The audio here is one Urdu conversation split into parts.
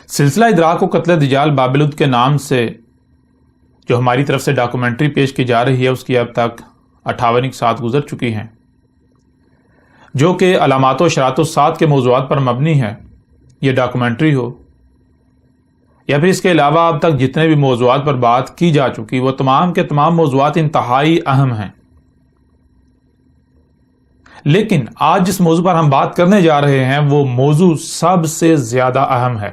سلسلہ ادراک و قتل دجال بابلود کے نام سے جو ہماری طرف سے ڈاکومنٹری پیش کی جا رہی ہے اس کی اب تک 58 ساعت گزر چکی ہیں، جو کہ علامات و اشراط الساعت کے موضوعات پر مبنی ہے۔ یہ ڈاکومنٹری ہو یا پھر اس کے علاوہ اب تک جتنے بھی موضوعات پر بات کی جا چکی، وہ تمام کے تمام موضوعات انتہائی اہم ہیں، لیکن آج جس موضوع پر ہم بات کرنے جا رہے ہیں وہ موضوع سب سے زیادہ اہم ہے۔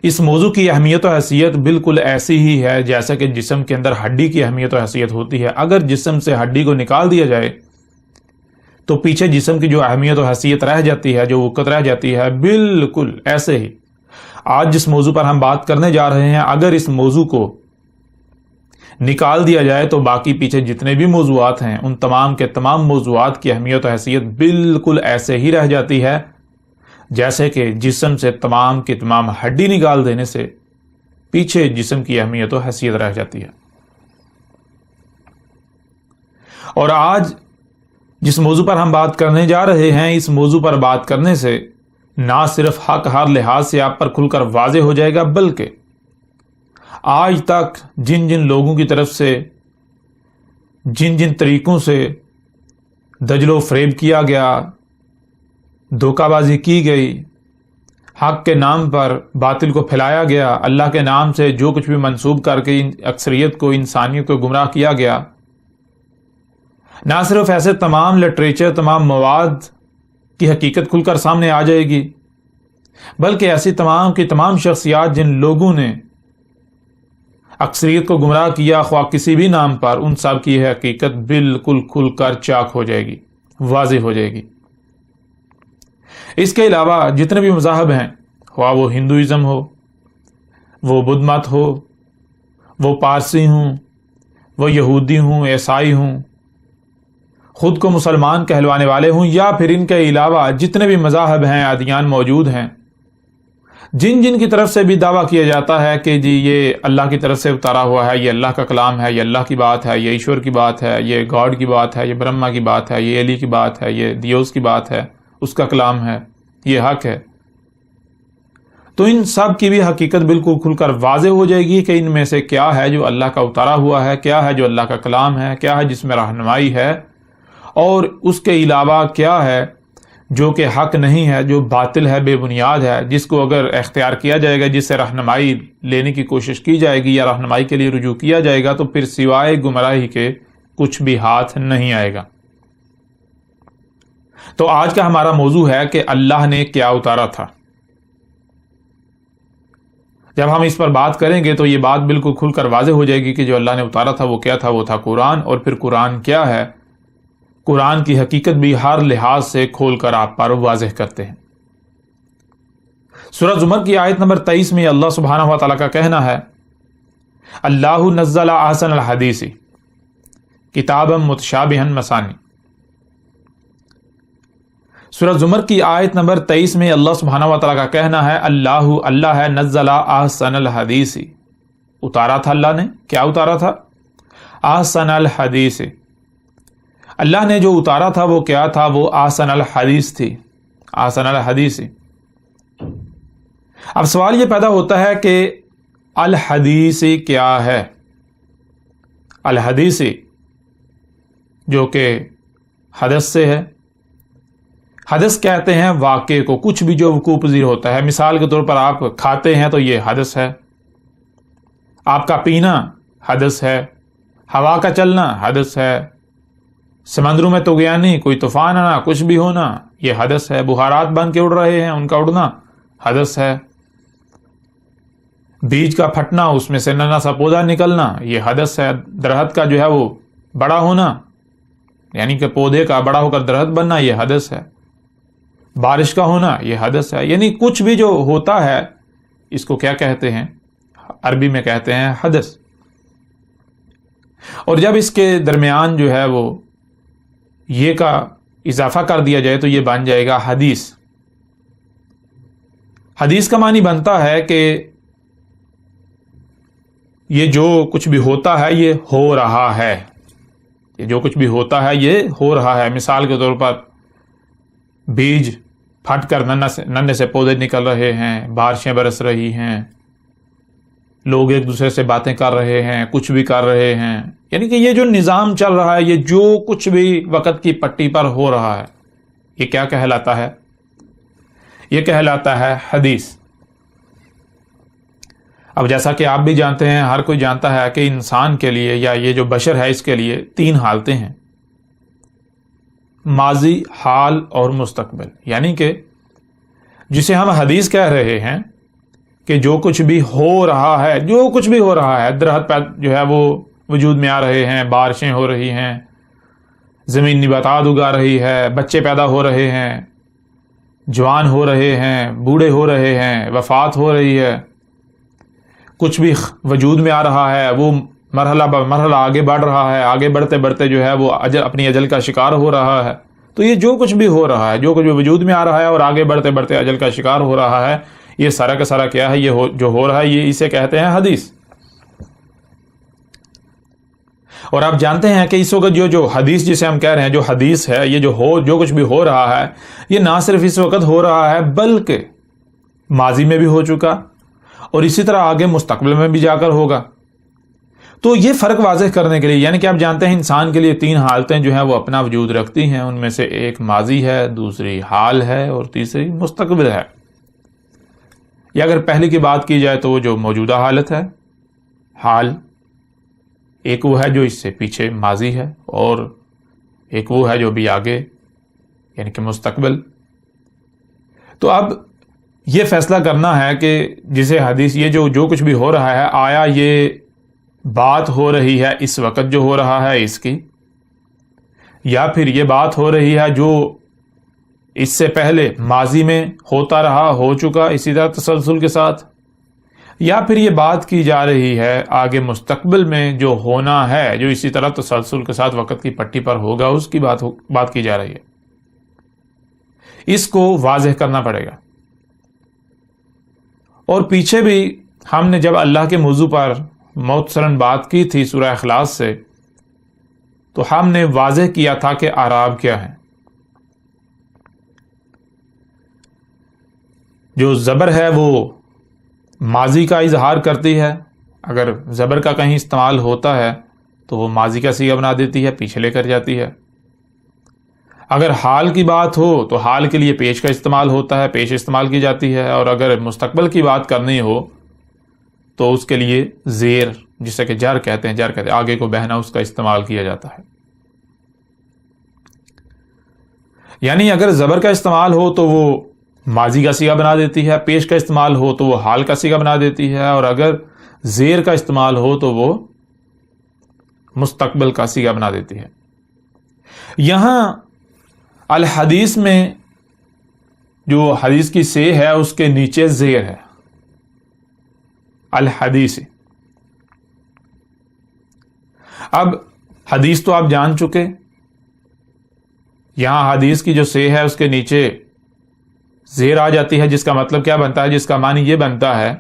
اس موضوع کی اہمیت و حیثیت بالکل ایسی ہی ہے جیسا کہ جسم کے اندر ہڈی کی اہمیت و حیثیت ہوتی ہے۔ اگر جسم سے ہڈی کو نکال دیا جائے تو پیچھے جسم کی جو اہمیت و حیثیت رہ جاتی ہے، جو وقت رہ جاتی ہے، بالکل ایسے ہی آج جس موضوع پر ہم بات کرنے جا رہے ہیں، اگر اس موضوع کو نکال دیا جائے تو باقی پیچھے جتنے بھی موضوعات ہیں ان تمام کے تمام موضوعات کی اہمیت و حیثیت بالکل ایسے ہی رہ جاتی ہے جیسے کہ جسم سے تمام کی تمام ہڈی نکال دینے سے پیچھے جسم کی اہمیت و حیثیت رہ جاتی ہے۔ اور آج جس موضوع پر ہم بات کرنے جا رہے ہیں، اس موضوع پر بات کرنے سے نہ صرف حق ہر لحاظ سے آپ پر کھل کر واضح ہو جائے گا، بلکہ آج تک جن جن لوگوں کی طرف سے جن جن طریقوں سے دجل و فریب کیا گیا، دھوکہ بازی کی گئی، حق کے نام پر باطل کو پھیلایا گیا، اللہ کے نام سے جو کچھ بھی منسوب کر کے اکثریت کو، انسانیت کو گمراہ کیا گیا، نہ صرف ایسے تمام لٹریچر، تمام مواد کی حقیقت کھل کر سامنے آ جائے گی، بلکہ ایسی تمام کی تمام شخصیات جن لوگوں نے اکثریت کو گمراہ کیا خواہ کسی بھی نام پر، ان سب کی حقیقت بالکل کھل کر چاک ہو جائے گی، واضح ہو جائے گی۔ اس کے علاوہ جتنے بھی مذاہب ہیں، خواہ وہ ہندوازم ہو، وہ بدھ مت ہو، وہ پارسی ہوں، وہ یہودی ہوں، عیسائی ہوں، خود کو مسلمان کہلوانے والے ہوں، یا پھر ان کے علاوہ جتنے بھی مذاہب ہیں، ادیان موجود ہیں، جن جن کی طرف سے بھی دعویٰ کیا جاتا ہے کہ جی یہ اللہ کی طرف سے اتارا ہوا ہے، یہ اللہ کا کلام ہے، یہ اللہ کی بات ہے، یہ ایشور کی بات ہے، یہ گاڈ کی بات ہے، یہ برہما کی بات ہے، یہ علی کی بات ہے، یہ دیوس کی بات ہے، اس کا کلام ہے، یہ حق ہے، تو ان سب کی بھی حقیقت بالکل کھل کر واضح ہو جائے گی کہ ان میں سے کیا ہے جو اللہ کا اتارا ہوا ہے، کیا ہے جو اللہ کا کلام ہے، کیا ہے جس میں رہنمائی ہے، اور اس کے علاوہ کیا ہے جو کہ حق نہیں ہے، جو باطل ہے، بے بنیاد ہے، جس کو اگر اختیار کیا جائے گا، جس سے رہنمائی لینے کی کوشش کی جائے گی یا رہنمائی کے لیے رجوع کیا جائے گا، تو پھر سوائے گمراہی کے کچھ بھی ہاتھ نہیں آئے گا۔ تو آج کا ہمارا موضوع ہے کہ اللہ نے کیا اتارا تھا۔ جب ہم اس پر بات کریں گے تو یہ بات بالکل کھل کر واضح ہو جائے گی کہ جو اللہ نے اتارا تھا وہ کیا تھا، وہ تھا قرآن۔ اور پھر قرآن کیا ہے، قرآن کی حقیقت بھی ہر لحاظ سے کھول کر آپ پر واضح کرتے ہیں۔ سورہ زمر کی آیت نمبر 23 میں اللہ سبحانہ و تعالیٰ کا کہنا ہے، اللہ نزل احسن الحدیث کتابا متشابہا مثانی۔ سورہ زمر کی آیت نمبر 23 میں اللہ سبحانہ و تعالیٰ کا کہنا ہے، اللہ ہے نزل احسن الحدیث، اتارا تھا اللہ نے، کیا اتارا تھا؟ احسن الحدیث، اللہ نے جو اتارا تھا وہ کیا تھا؟ وہ احسن الحدیث تھی، احسن الحدیث۔ اب سوال یہ پیدا ہوتا ہے کہ الحدیث کیا ہے؟ الحدیث جو کہ حدث سے ہے۔ حدث کہتے ہیں واقعے کو، کچھ بھی جو وقوع پذیر ہوتا ہے۔ مثال کے طور پر آپ کھاتے ہیں تو یہ حدث ہے، آپ کا پینا حدث ہے، ہوا کا چلنا حدث ہے، سمندروں میں طغیانی، کوئی طوفان آنا، کچھ بھی ہونا، یہ حدث ہے۔ بخارات بن کے اڑ رہے ہیں، ان کا اڑنا حدث ہے۔ بیج کا پھٹنا، اس میں سے ننا سا پودا نکلنا، یہ حدث ہے۔ درخت کا جو ہے وہ بڑا ہونا، یعنی کہ پودے کا بڑا ہو کر درخت بننا، یہ حدث ہے۔ بارش کا ہونا، یہ حدث ہے۔ یعنی کچھ بھی جو ہوتا ہے اس کو کیا کہتے ہیں؟ عربی میں کہتے ہیں حدث۔ اور جب اس کے درمیان جو ہے وہ یہ کا اضافہ کر دیا جائے تو یہ بن جائے گا حدیث۔ حدیث کا معنی بنتا ہے کہ یہ جو کچھ بھی ہوتا ہے یہ ہو رہا ہے، یہ جو کچھ بھی ہوتا ہے یہ ہو رہا ہے۔ مثال کے طور پر بیج پھٹ کر ننھے سے پودے نکل رہے ہیں، بارشیں برس رہی ہیں، لوگ ایک دوسرے سے باتیں کر رہے ہیں، کچھ بھی کر رہے ہیں، یعنی کہ یہ جو نظام چل رہا ہے، یہ جو کچھ بھی وقت کی پٹی پر ہو رہا ہے، یہ کیا کہلاتا ہے؟ یہ کہلاتا ہے حدیث۔ اب جیسا کہ آپ بھی جانتے ہیں، ہر کوئی جانتا ہے کہ انسان کے لیے یا یہ جو بشر ہے اس کے لیے 3 حالتیں ہیں، ماضی، حال اور مستقبل، یعنی کہ جسے ہم حدیث کہہ رہے ہیں کہ جو کچھ بھی ہو رہا ہے، جو کچھ بھی ہو رہا ہے، درخت جو ہے وہ وجود میں آ رہے ہیں، بارشیں ہو رہی ہیں، زمین نباتات اگا رہی ہے، بچے پیدا ہو رہے ہیں، جوان ہو رہے ہیں، بوڑھے ہو رہے ہیں، وفات ہو رہی ہے، کچھ بھی وجود میں آ رہا ہے، وہ مرحلہ مرحلہ آگے بڑھ رہا ہے، آگے بڑھتے بڑھتے جو ہے وہ اپنی اجل کا شکار ہو رہا ہے۔ تو یہ جو کچھ بھی ہو رہا ہے، جو کچھ بھی وجود میں آ رہا ہے اور آگے بڑھتے بڑھتے اجل کا شکار ہو رہا ہے، یہ سارا کا سارا کیا ہے؟ یہ جو ہو رہا ہے، یہ اسے کہتے ہیں حدیث۔ اور آپ جانتے ہیں کہ اس وقت جو حدیث جسے ہم کہہ رہے ہیں، جو حدیث ہے، یہ جو کچھ بھی ہو رہا ہے، یہ نہ صرف اس وقت ہو رہا ہے بلکہ ماضی میں بھی ہو چکا اور اسی طرح آگے مستقبل میں بھی جا کر ہوگا۔ تو یہ فرق واضح کرنے کے لیے، یعنی کہ آپ جانتے ہیں انسان کے لیے 3 حالتیں جو ہیں وہ اپنا وجود رکھتی ہیں، ان میں سے ایک ماضی ہے، دوسری حال ہے اور تیسری مستقبل ہے۔ یا اگر پہلی کی بات کی جائے تو وہ جو موجودہ حالت ہے، حال، ایک وہ ہے جو اس سے پیچھے ماضی ہے، اور ایک وہ ہے جو بھی آگے، یعنی کہ مستقبل۔ تو اب یہ فیصلہ کرنا ہے کہ جسے حدیث، یہ جو کچھ بھی ہو رہا ہے، آیا یہ بات ہو رہی ہے اس وقت جو ہو رہا ہے اس کی، یا پھر یہ بات ہو رہی ہے جو اس سے پہلے ماضی میں ہوتا رہا، ہو چکا اسی طرح تسلسل کے ساتھ، یا پھر یہ بات کی جا رہی ہے آگے مستقبل میں جو ہونا ہے، جو اسی طرح تسلسل کے ساتھ وقت کی پٹی پر ہوگا، اس کی بات کی جا رہی ہے۔ اس کو واضح کرنا پڑے گا۔ اور پیچھے بھی ہم نے جب اللہ کے موضوع پر مختصراً بات کی تھی سورہ اخلاص سے، تو ہم نے واضح کیا تھا کہ اعراب کیا ہے۔ جو زبر ہے وہ ماضی کا اظہار کرتی ہے، اگر زبر کا کہیں استعمال ہوتا ہے تو وہ ماضی کا صیغہ بنا دیتی ہے، پیچھے لے کر جاتی ہے۔ اگر حال کی بات ہو تو حال کے لیے پیش کا استعمال ہوتا ہے، پیش استعمال کی جاتی ہے، اور اگر مستقبل کی بات کرنی ہو تو اس کے لیے زیر، جسے کہ جر کہتے ہیں، آگے کو بہنا، اس کا استعمال کیا جاتا ہے۔ یعنی اگر زبر کا استعمال ہو تو وہ ماضی کا صیغہ بنا دیتی ہے، پیش کا استعمال ہو تو وہ حال کا صیغہ بنا دیتی ہے، اور اگر زیر کا استعمال ہو تو وہ مستقبل کا صیغہ بنا دیتی ہے۔ یہاں الحدیث میں جو حدیث کی سے ہے اس کے نیچے زیر ہے، الحدیث۔ اب حدیث تو آپ جان چکے، یہاں حدیث کی جو سے ہے اس کے نیچے زیر آ جاتی ہے، جس کا مطلب کیا بنتا ہے؟ جس کا معنی یہ بنتا ہے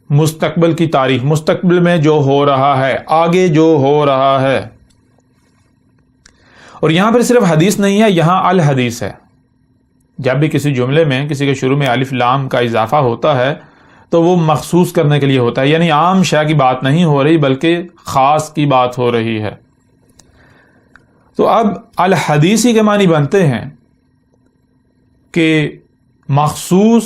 مستقبل کی تاریخ، مستقبل میں جو ہو رہا ہے، آگے جو ہو رہا ہے۔ اور یہاں پر صرف حدیث نہیں ہے، یہاں الحدیث ہے۔ جب بھی کسی جملے میں کسی کے شروع میں الف لام کا اضافہ ہوتا ہے تو وہ مخصوص کرنے کے لیے ہوتا ہے، یعنی عام شے کی بات نہیں ہو رہی بلکہ خاص کی بات ہو رہی ہے۔ تو اب الحدیثی کے معنی بنتے ہیں کہ مخصوص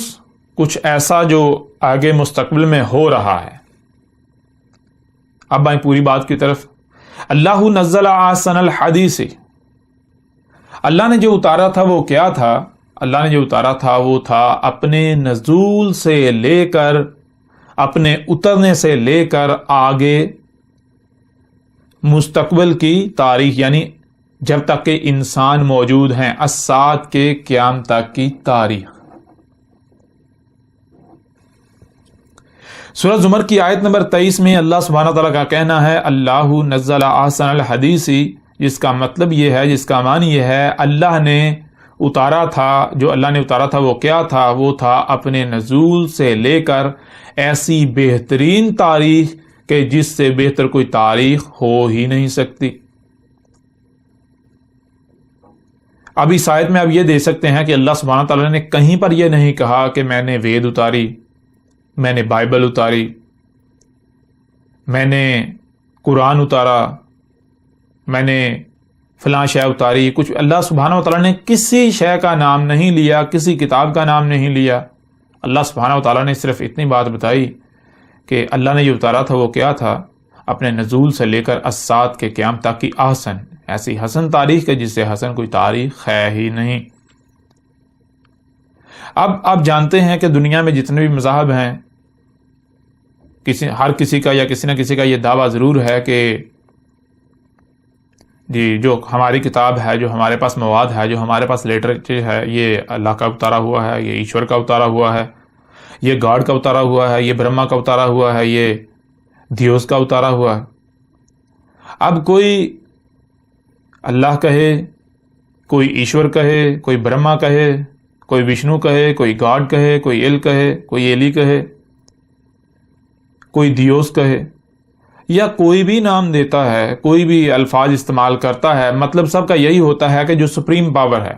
کچھ ایسا جو آگے مستقبل میں ہو رہا ہے۔ اب آئیں پوری بات کی طرف۔ اللہ نزل احسن الحدیث، اللہ نے جو اتارا تھا وہ کیا تھا؟ اللہ نے جو اتارا تھا وہ تھا اپنے نزول سے لے کر، اپنے اترنے سے لے کر آگے مستقبل کی تاریخ، یعنی جب تک کہ انسان موجود ہیں، الساعۃ کے قیام تک کی تاریخ۔ سورہ زمر کی آیت نمبر 23 میں اللہ سبحانہ تعالیٰ کا کہنا ہے اللہ نزل احسن الحدیث، جس کا مطلب یہ ہے، جس کا معنی یہ ہے اللہ نے اتارا تھا، جو اللہ نے اتارا تھا وہ کیا تھا؟ وہ تھا اپنے نزول سے لے کر ایسی بہترین تاریخ کہ جس سے بہتر کوئی تاریخ ہو ہی نہیں سکتی۔ اب اس آیت میں آپ یہ دیکھ سکتے ہیں کہ اللہ سبحانہ تعالیٰ نے کہیں پر یہ نہیں کہا کہ میں نے وید اتاری، میں نے بائبل اتاری، میں نے قرآن اتارا، میں نے فلاں شے اتاری. کچھ اللہ سبحانہ تعالیٰ نے کسی شے کا نام نہیں لیا، کسی کتاب کا نام نہیں لیا. اللہ سبحانہ تعالیٰ نے صرف اتنی بات بتائی کہ اللہ نے جو اتارا تھا وہ کیا تھا، اپنے نزول سے لے کر الساعۃ کے قیام تک کی احسن، ایسی حسن تاریخ ہے جس سے حسن کوئی تاریخ ہے ہی نہیں. اب آپ جانتے ہیں کہ دنیا میں جتنے بھی مذاہب ہیں، ہر کسی کا یا کسی نہ کسی کا یہ دعویٰ ضرور ہے کہ جی جو ہماری کتاب ہے، جو ہمارے پاس مواد ہے، جو ہمارے پاس لٹریچر ہے، یہ اللہ کا اتارا ہوا ہے، یہ ایشور کا اتارا ہوا ہے، یہ گاڈ کا اتارا ہوا ہے، یہ برہما کا اتارا ہوا ہے، یہ دیوس کا اتارا ہوا ہے. اب کوئی اللہ کہے، کوئی ایشور کہے، کوئی برہما کہے، کوئی وشنو کہے، کوئی گاڈ کہے، کوئی ایل کہے، کوئی ایلی کہے، کوئی دیوس کہے، یا کوئی بھی نام دیتا ہے، کوئی بھی الفاظ استعمال کرتا ہے، مطلب سب کا یہی ہوتا ہے کہ جو سپریم پاور ہے،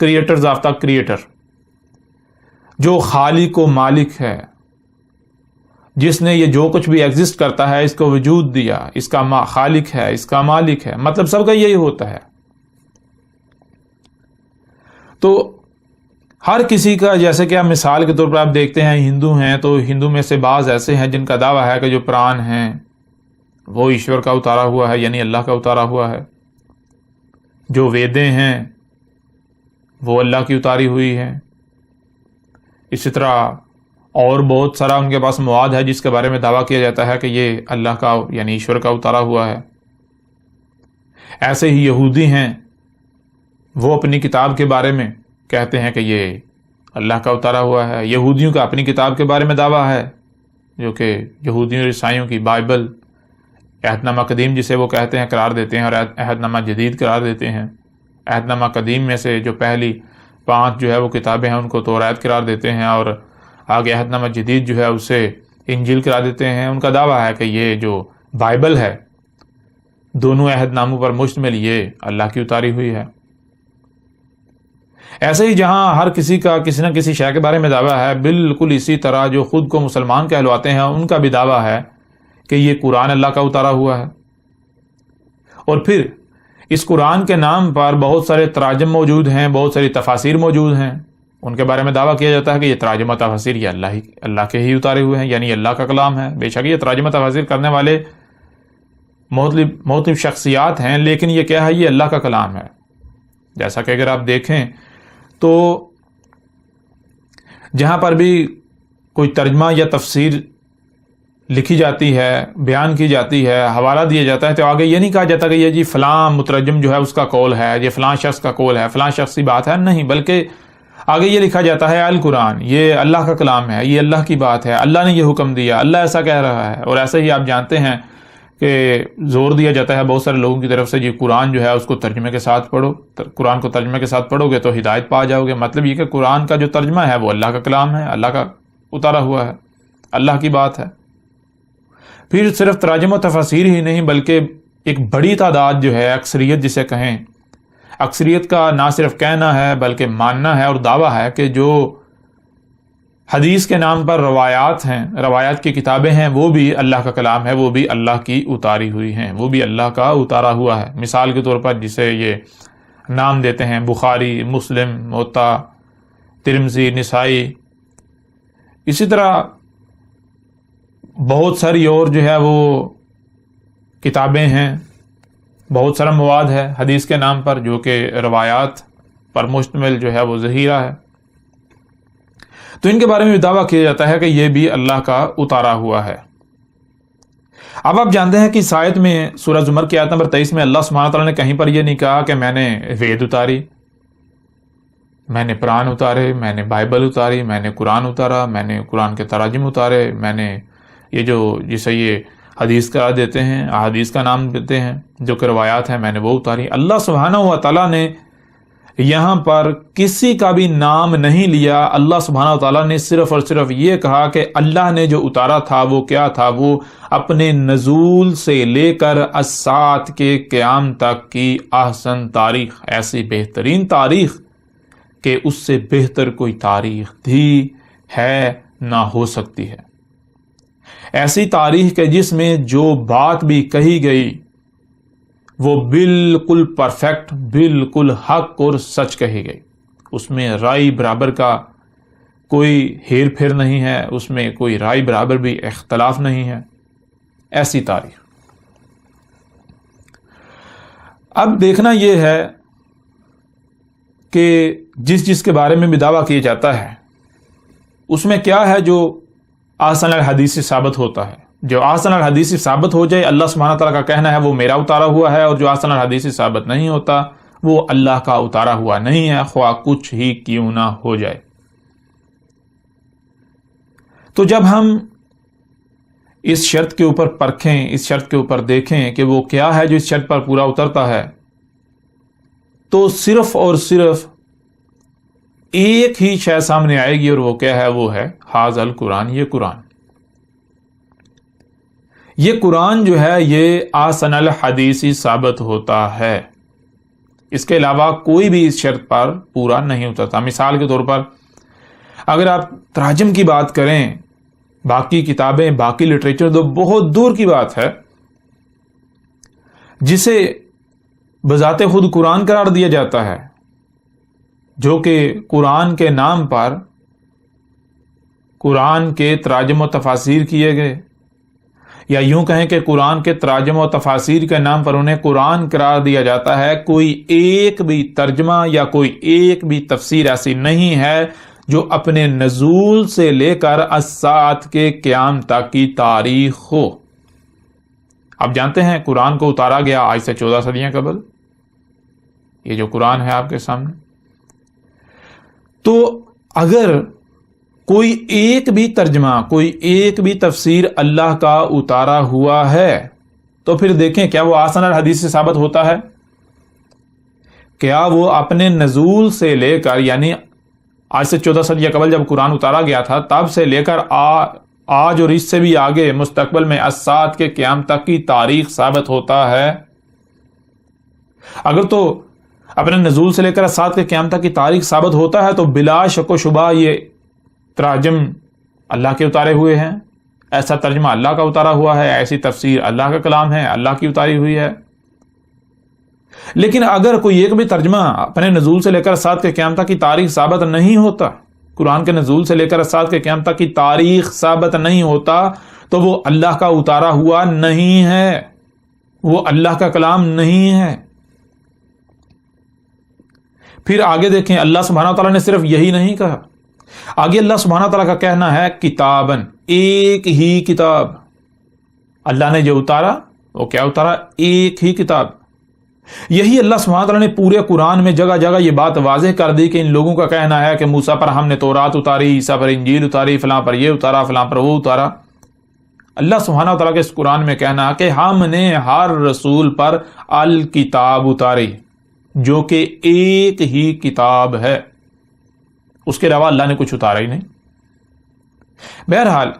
کریٹرز آف دا کریٹر، جو خالق و مالک ہے، جس نے یہ جو کچھ بھی ایگزسٹ کرتا ہے اس کو وجود دیا، اس کا خالق ہے، اس کا مالک ہے، مطلب سب کا یہی ہوتا ہے. تو ہر کسی کا، جیسے کہ آپ مثال کے طور پر آپ دیکھتے ہیں ہندو ہیں، تو ہندو میں سے بعض ایسے ہیں جن کا دعویٰ ہے کہ جو پران ہیں وہ ایشور کا اتارا ہوا ہے، یعنی اللہ کا اتارا ہوا ہے. جو ویدیں ہیں وہ اللہ کی اتاری ہوئی ہیں. اسی طرح اور بہت سارا ان کے پاس مواد ہے جس کے بارے میں دعویٰ کیا جاتا ہے کہ یہ اللہ کا یعنی ایشور کا اتارا ہوا ہے. ایسے ہی یہودی ہیں، وہ اپنی کتاب کے بارے میں کہتے ہیں کہ یہ اللہ کا اتارا ہوا ہے. یہودیوں کا اپنی کتاب کے بارے میں دعویٰ ہے جو کہ یہودیوں اور عیسائیوں کی بائبل، عہد نامہ قدیم جسے وہ کہتے ہیں، قرار دیتے ہیں، اور عہد نامہ جدید قرار دیتے ہیں. عہد نامہ قدیم میں سے جو پہلی 5 جو ہے وہ کتابیں ہیں ان کو توراۃ قرار دیتے ہیں، اور آگے عہد نامہ جدید جو ہے اسے انجیل قرار دیتے ہیں. ان کا دعویٰ ہے کہ یہ جو بائبل ہے دونوں عہد ناموں پر مشتمل، یہ اللہ کی اتاری ہوئی ہے. ایسے ہی جہاں ہر کسی کا کسی نہ کسی شے کے بارے میں دعویٰ ہے، بالکل اسی طرح جو خود کو مسلمان کہلواتے ہیں ان کا بھی دعویٰ ہے کہ یہ قرآن اللہ کا اتارا ہوا ہے. اور پھر اس قرآن کے نام پر بہت سارے تراجم موجود ہیں، بہت ساری تفاسیر موجود ہیں. ان کے بارے میں دعویٰ کیا جاتا ہے کہ یہ تراجم و تفاسیر یہ اللہ کے ہی اتارے ہوئے ہیں، یعنی اللہ کا کلام ہے. بے شک یہ تراجم و تفاسیر کرنے والے مختلف شخصیات ہیں، لیکن یہ کیا ہے، یہ اللہ کا کلام ہے. جیسا کہ اگر آپ دیکھیں تو جہاں پر بھی کوئی ترجمہ یا تفسیر لکھی جاتی ہے، بیان کی جاتی ہے، حوالہ دیا جاتا ہے، تو آگے یہ نہیں کہا جاتا کہ یہ جی فلاں مترجم جو ہے اس کا قول ہے، یہ فلاں شخص کا قول ہے، فلاں شخص کی بات ہے، نہیں، بلکہ آگے یہ لکھا جاتا ہے القرآن یہ اللہ کا کلام ہے، یہ اللہ کی بات ہے، اللہ نے یہ حکم دیا، اللہ ایسا کہہ رہا ہے. اور ایسے ہی آپ جانتے ہیں کہ زور دیا جاتا ہے بہت سارے لوگوں کی طرف سے جی قرآن جو ہے اس کو ترجمے کے ساتھ پڑھو، قرآن کو ترجمے کے ساتھ پڑھو گے تو ہدایت پا جاؤ گے. مطلب یہ کہ قرآن کا جو ترجمہ ہے وہ اللہ کا کلام ہے، اللہ کا اتارا ہوا ہے، اللہ کی بات ہے. پھر صرف تراجم و تفاسیر ہی نہیں بلکہ ایک بڑی تعداد جو ہے، اکثریت جسے کہیں، اکثریت کا نہ صرف کہنا ہے بلکہ ماننا ہے اور دعویٰ ہے کہ جو حدیث کے نام پر روایات ہیں، روایات کی کتابیں ہیں، وہ بھی اللہ کا کلام ہے، وہ بھی اللہ کی اتاری ہوئی ہیں، وہ بھی اللہ کا اتارا ہوا ہے. مثال کے طور پر جسے یہ نام دیتے ہیں بخاری، مسلم، موطا، ترمذی، نسائی، اسی طرح بہت ساری اور جو ہے وہ کتابیں ہیں، بہت سارا مواد ہے حدیث کے نام پر جو کہ روایات پر مشتمل جو ہے وہ ذخیرہ ہے. تو ان کے بارے میں بھی دعویٰ کیا جاتا ہے کہ یہ بھی اللہ کا اتارا ہوا ہے. اب آپ جانتے ہیں کہ اس آیت میں سورہ زمر کی آیت نمبر 23 میں اللہ سبحانہ تعالیٰ نے کہیں پر یہ نہیں کہا کہ میں نے وید اتاری، میں نے قرآن اتارے، میں نے بائبل اتاری، میں نے قرآن اتارا، میں نے قرآن کے تراجم اتارے، میں نے یہ جو جسے یہ حدیث قرار دیتے ہیں، احادیث کا نام دیتے ہیں، جو کہ روایات ہیں، میں نے وہ اتاری. اللہ سبحانہ و تعالیٰ نے یہاں پر کسی کا بھی نام نہیں لیا. اللہ سبحانہ و تعالیٰ نے صرف اور صرف یہ کہا کہ اللہ نے جو اتارا تھا وہ کیا تھا؟ وہ اپنے نزول سے لے کر الساعۃ کے قیام تک کی احسن تاریخ، ایسی بہترین تاریخ کہ اس سے بہتر کوئی تاریخ بھی ہے نہ ہو سکتی ہے. ایسی تاریخ کہ جس میں جو بات بھی کہی گئی وہ بالکل پرفیکٹ، بالکل حق اور سچ کہی گئی. اس میں رائے برابر کا کوئی ہیر پھیر نہیں ہے، اس میں کوئی رائے برابر بھی اختلاف نہیں ہے. ایسی تاریخ. اب دیکھنا یہ ہے کہ جس کے بارے میں بھی دعویٰ کیا جاتا ہے اس میں کیا ہے جو احسن الحدیث ثابت ہوتا ہے. جو احسن الحدیث ثابت ہو جائے، اللہ سبحانہ تعالیٰ کا کہنا ہے وہ میرا اتارا ہوا ہے، اور جو احسن الحدیث ثابت نہیں ہوتا وہ اللہ کا اتارا ہوا نہیں ہے، خواہ کچھ ہی کیوں نہ ہو جائے. تو جب ہم اس شرط کے اوپر پرکھیں، اس شرط کے اوپر دیکھیں کہ وہ کیا ہے جو اس شرط پر پورا اترتا ہے، تو صرف اور صرف ایک ہی شے سامنے آئے گی، اور وہ کیا ہے؟ وہ ہے ھذا القرآن. یہ قرآن، یہ قرآن جو ہے یہ احسن الحدیث ثابت ہوتا ہے. اس کے علاوہ کوئی بھی اس شرط پر پورا نہیں اترتا. مثال کے طور پر اگر آپ تراجم کی بات کریں، باقی کتابیں، باقی لٹریچر تو بہت دور کی بات ہے، جسے بذات خود قرآن قرار دیا جاتا ہے، جو کہ قرآن کے نام پر قرآن کے تراجم و تفاسیر کیے گئے، یا یوں کہیں کہ قرآن کے تراجم و تفاسیر کے نام پر انہیں قرآن قرار دیا جاتا ہے. کوئی ایک بھی ترجمہ یا کوئی ایک بھی تفسیر ایسی نہیں ہے جو اپنے نزول سے لے کر الساعۃ کے قیام تک کی تاریخ ہو. آپ جانتے ہیں قرآن کو اتارا گیا آج سے 14 صدیاں قبل. یہ جو قرآن ہے آپ کے سامنے، تو اگر کوئی ایک بھی ترجمہ، کوئی ایک بھی تفسیر اللہ کا اتارا ہوا ہے، تو پھر دیکھیں کیا وہ احسن الحدیث سے ثابت ہوتا ہے؟ کیا وہ اپنے نزول سے لے کر، یعنی آج سے 14 صدیاں قبل جب قرآن اتارا گیا تھا تب سے لے کر آج اور اس سے بھی آگے مستقبل میں الساعۃ کے قیام تک کی تاریخ ثابت ہوتا ہے؟ اگر تو اپنے نزول سے لے کر الساعۃ کے قیام تک کی تاریخ ثابت ہوتا ہے تو بلا شک و شبہ یہ تراجم اللہ کے اتارے ہوئے ہیں، ایسا ترجمہ اللہ کا اتارا ہوا ہے، ایسی تفسیر اللہ کا کلام ہے، اللہ کی اتاری ہوئی ہے. لیکن اگر کوئی ایک بھی ترجمہ اپنے نزول سے لے کر الساعۃ کے قیام تک کی تاریخ ثابت نہیں ہوتا، قرآن کے نزول سے لے کر الساعۃ کے قیام تک کی تاریخ ثابت نہیں ہوتا، تو وہ اللہ کا اتارا ہوا نہیں ہے، وہ اللہ کا کلام نہیں ہے. پھر آگے دیکھیں، اللہ سبحانہ تعالیٰ نے صرف یہی نہیں کہا، آگے اللہ سبحانہ تعالیٰ کا کہنا ہے کتابن، ایک ہی کتاب. اللہ نے جو اتارا وہ کیا اتارا؟ ایک ہی کتاب. یہی اللہ سبحانہ تعالیٰ نے پورے قرآن میں جگہ جگہ یہ بات واضح کر دی کہ ان لوگوں کا کہنا ہے کہ موسیٰ پر ہم نے تورات اتاری، عیسیٰ پر انجیل اتاری، فلاں پر یہ اتارا، فلاں پر وہ اتارا. اللہ سبحانہ تعالیٰ کے اس قرآن میں کہنا کہ ہم نے ہر رسول پر الکتاب اتاری، جو کہ ایک ہی کتاب ہے، اس کے علاوہ اللہ نے کچھ اتارا ہی نہیں. بہرحال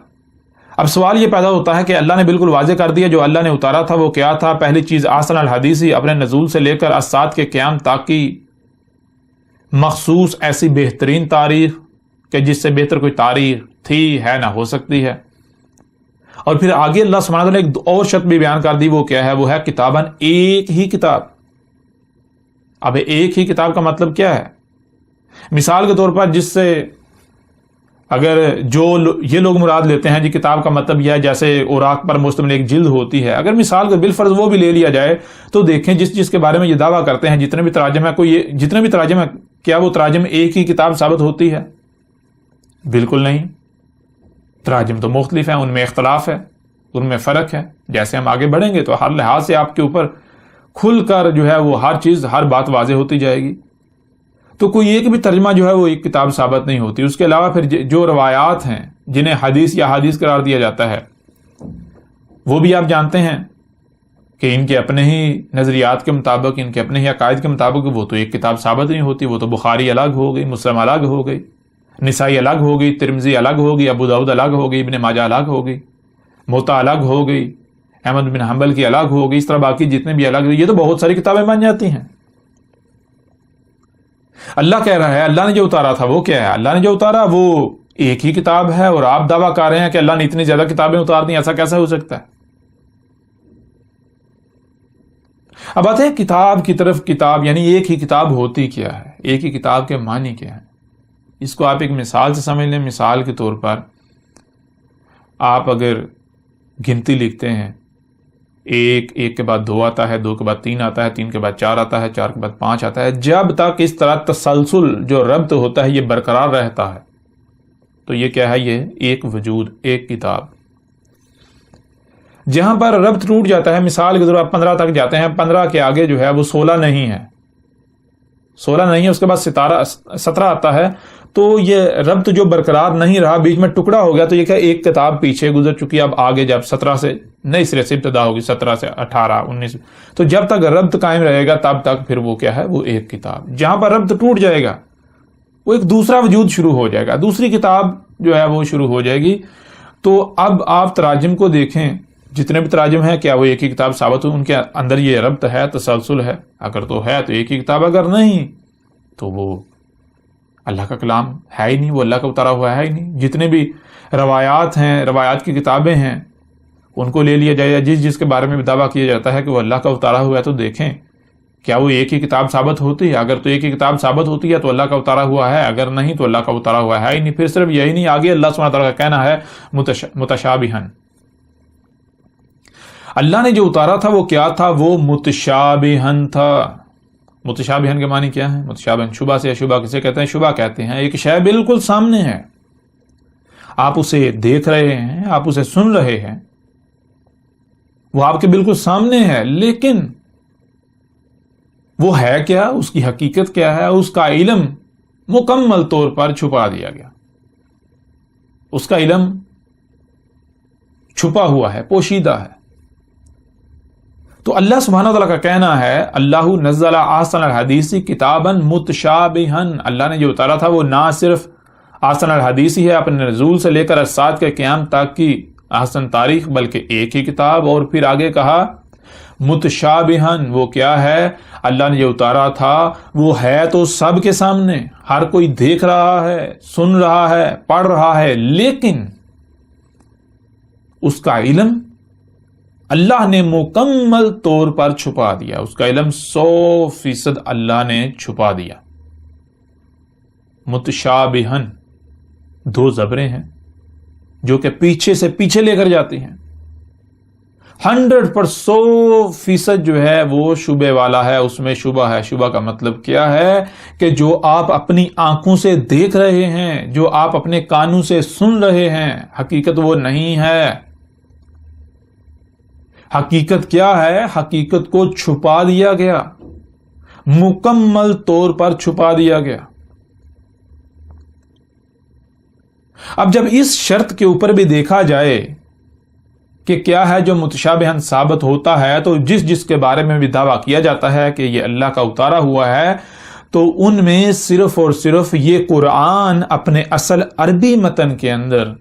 اب سوال یہ پیدا ہوتا ہے کہ اللہ نے بالکل واضح کر دیا جو اللہ نے اتارا تھا وہ کیا تھا. پہلی چیز احسن الحدیث، اپنے نزول سے لے کر الساعۃ کے قیام تک کی مخصوص ایسی بہترین تاریخ کہ جس سے بہتر کوئی تاریخ تھی، ہے، نہ ہو سکتی ہے. اور پھر آگے اللہ سبحانہ وتعالی نے ایک اور شرط بھی بیان کر دی، وہ کیا ہے؟ وہ ہے کتاباً، ایک ہی کتاب. اب ایک ہی کتاب کا مطلب کیا ہے؟ مثال کے طور پر جس سے اگر جو یہ لوگ مراد لیتے ہیں جی کتاب کا مطلب یہ ہے جیسے اوراق پر مشتمل ایک جلد ہوتی ہے، اگر مثال کے بالفرض وہ بھی لے لیا جائے تو دیکھیں جس کے بارے میں یہ دعویٰ کرتے ہیں جتنے بھی تراجم ہے، جتنے بھی تراجم ہے، کیا وہ تراجم ایک ہی کتاب ثابت ہوتی ہے؟ بالکل نہیں. تراجم تو مختلف ہیں، ان میں اختلاف ہے، ان میں فرق ہے. جیسے ہم آگے بڑھیں گے تو ہر لحاظ سے آپ کے اوپر کھل کر جو ہے وہ ہر چیز، ہر بات واضح ہوتی جائے گی. تو کوئی ایک بھی ترجمہ جو ہے وہ ایک کتاب ثابت نہیں ہوتی. اس کے علاوہ پھر جو روایات ہیں جنہیں حدیث یا حدیث قرار دیا جاتا ہے وہ بھی آپ جانتے ہیں کہ ان کے اپنے ہی نظریات کے مطابق، ان کے اپنے ہی عقائد کے مطابق وہ تو ایک کتاب ثابت نہیں ہوتی. وہ تو بخاری الگ ہو گئی، مسلم الگ ہو گئی، نسائی الگ ہو گئی، ترمذی الگ ہو گئی، ابو داؤد الگ ہو گئی، ابن ماجہ الگ ہو گئی، موطا الگ ہو گئی، احمد بن حنبل کی الگ ہو گئی. اس طرح باقی جتنے بھی الگ، یہ تو بہت ساری کتابیں بن جاتی ہیں. اللہ کہہ رہا ہے اللہ نے جو اتارا تھا وہ کیا ہے؟ اللہ نے جو اتارا وہ ایک ہی کتاب ہے، اور آپ دعویٰ کر رہے ہیں کہ اللہ نے اتنی زیادہ کتابیں اتار دی. ایسا کیسا ہو سکتا ہے؟ اب آتے ہیں کتاب کی طرف. کتاب یعنی ایک ہی کتاب ہوتی کیا ہے؟ ایک ہی کتاب کے معنی کیا ہے؟ اس کو آپ ایک مثال سے سمجھ لیں. مثال کے طور پر آپ اگر گنتی لکھتے ہیں، ایک کے بعد 2 آتا ہے، 2 کے بعد 3 آتا ہے، 3 کے بعد 4 آتا ہے، 4 کے بعد 5 آتا ہے، جب تک اس طرح تسلسل جو ربط ہوتا ہے یہ برقرار رہتا ہے تو یہ کیا ہے؟ یہ ایک وجود، ایک کتاب. جہاں پر ربط ٹوٹ جاتا ہے، مثال کے طور پر 15 تک جاتے ہیں، 15 کے آگے جو ہے وہ 16 نہیں ہے، 16 نہیں ہے، اس کے بعد 17 آتا ہے، تو یہ ربط جو برقرار نہیں رہا، بیچ میں ٹکڑا ہو گیا، تو یہ کیا ایک کتاب پیچھے گزر چکی. اب آگے جب 17 سے نئے سرے سے ابتدا ہوگی، 17 سے 18 19، تو جب تک ربط قائم رہے گا تب تک پھر وہ کیا ہے؟ وہ ایک کتاب. جہاں پر ربط ٹوٹ جائے گا وہ ایک دوسرا وجود شروع ہو جائے گا، دوسری کتاب جو ہے وہ شروع ہو جائے گی. تو اب آپ تراجم کو دیکھیں، جتنے بھی تراجم ہیں کیا وہ ایک ہی کتاب ثابت ہو؟ ان کے اندر یہ ربط ہے، تسلسل ہے؟ اگر تو ہے تو ایک ہی کتاب، اگر نہیں تو وہ اللہ کا کلام ہے ہی نہیں، وہ اللہ کا اتارا ہوا ہے ہی نہیں. جتنے بھی روایات ہیں، روایات کی کتابیں ہیں، ان کو لے لیا جائے، جس کے بارے میں بھی دعویٰ کیا جاتا ہے کہ وہ اللہ کا اتارا ہوا ہے، تو دیکھیں کیا وہ ایک ہی کتاب ثابت ہوتی ہے؟ اگر تو ایک ہی کتاب ثابت ہوتی ہے تو اللہ کا اتارا ہوا ہے، اگر نہیں تو اللہ کا اتارا ہوا ہے ہی نہیں. پھر صرف یہی نہیں، آگے اللہ سبحانہ تعالیٰ کا کہنا ہے متشابہن. اللہ نے جو اتارا تھا وہ کیا تھا؟ وہ متشابہن تھا. متشابہن کے معنی کیا ہے؟ متشابہن شبہ سے، شبہ کسے کہتے ہیں؟ شبہ کہتے ہیں ایک شے بالکل سامنے ہے، آپ اسے دیکھ رہے ہیں، آپ اسے سن رہے ہیں، وہ آپ کے بالکل سامنے ہے، لیکن وہ ہے کیا؟ اس کی حقیقت کیا ہے؟ اس کا علم مکمل طور پر چھپا دیا گیا. اس کا علم چھپا ہوا ہے، پوشیدہ ہے. تو اللہ سبحانہ وتعالیٰ کا کہنا ہے اللہ نزل احسن الحدیث کتابا متشابہن. اللہ نے جو اتارا تھا وہ نہ صرف احسن الحدیث ہی ہے اپنے نزول سے لے کر ارسال کے قیام تک کی احسن تاریخ، بلکہ ایک ہی کتاب. اور پھر آگے کہا متشابہن. وہ کیا ہے؟ اللہ نے جو اتارا تھا وہ ہے تو سب کے سامنے، ہر کوئی دیکھ رہا ہے، سن رہا ہے، پڑھ رہا ہے، لیکن اس کا علم اللہ نے مکمل طور پر چھپا دیا. اس کا علم 100% اللہ نے چھپا دیا. متشابہن 2 زبریں ہیں جو کہ پیچھے سے پیچھے لے کر جاتی ہیں. 100% جو ہے وہ شبے والا ہے، اس میں شبہ ہے. شبہ کا مطلب کیا ہے؟ کہ جو آپ اپنی آنکھوں سے دیکھ رہے ہیں، جو آپ اپنے کانوں سے سن رہے ہیں، حقیقت وہ نہیں ہے. حقیقت کیا ہے؟ حقیقت کو چھپا دیا گیا، مکمل طور پر چھپا دیا گیا. اب جب اس شرط کے اوپر بھی دیکھا جائے کہ کیا ہے جو متشابہن ثابت ہوتا ہے، تو جس کے بارے میں بھی دعویٰ کیا جاتا ہے کہ یہ اللہ کا اتارا ہوا ہے، تو ان میں صرف اور صرف یہ قرآن اپنے اصل عربی متن کے اندر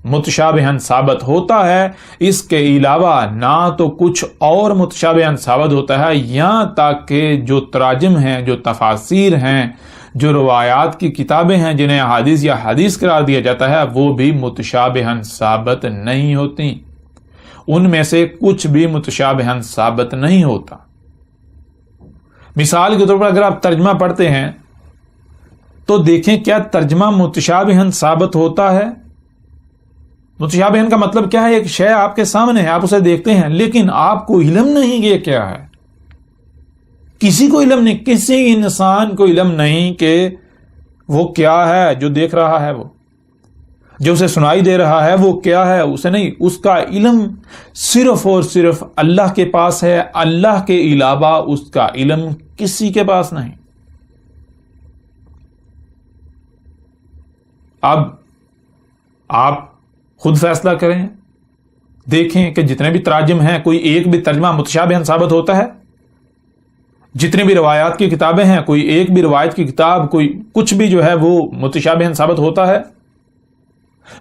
متشابہن ثابت ہوتا ہے. اس کے علاوہ نہ تو کچھ اور متشابہن ثابت ہوتا ہے، یہاں تک کہ جو تراجم ہیں، جو تفاسیر ہیں، جو روایات کی کتابیں ہیں جنہیں احادیث یا حدیث قرار دیا جاتا ہے، وہ بھی متشابہن ثابت نہیں ہوتی. ان میں سے کچھ بھی متشابہن ثابت نہیں ہوتا. مثال کے طور پر اگر آپ ترجمہ پڑھتے ہیں تو دیکھیں کیا ترجمہ متشابہن ثابت ہوتا ہے؟ متشابہن کا مطلب کیا ہے؟ ایک شے آپ کے سامنے ہے، آپ اسے دیکھتے ہیں، لیکن آپ کو علم نہیں کہ یہ کیا ہے. کسی کو علم نہیں، کسی انسان کو علم نہیں کہ وہ کیا ہے جو دیکھ رہا ہے، وہ جو اسے سنائی دے رہا ہے وہ کیا ہے، اسے نہیں. اس کا علم صرف اور صرف اللہ کے پاس ہے. اللہ کے علاوہ اس کا علم کسی کے پاس نہیں. اب آپ خود فیصلہ کریں، دیکھیں کہ جتنے بھی تراجم ہیں کوئی ایک بھی ترجمہ متشابہن ثابت ہوتا ہے؟ جتنی بھی روایات کی کتابیں ہیں کوئی ایک بھی روایت کی کتاب کوئی کچھ بھی جو ہے وہ متشابہن ثابت ہوتا ہے؟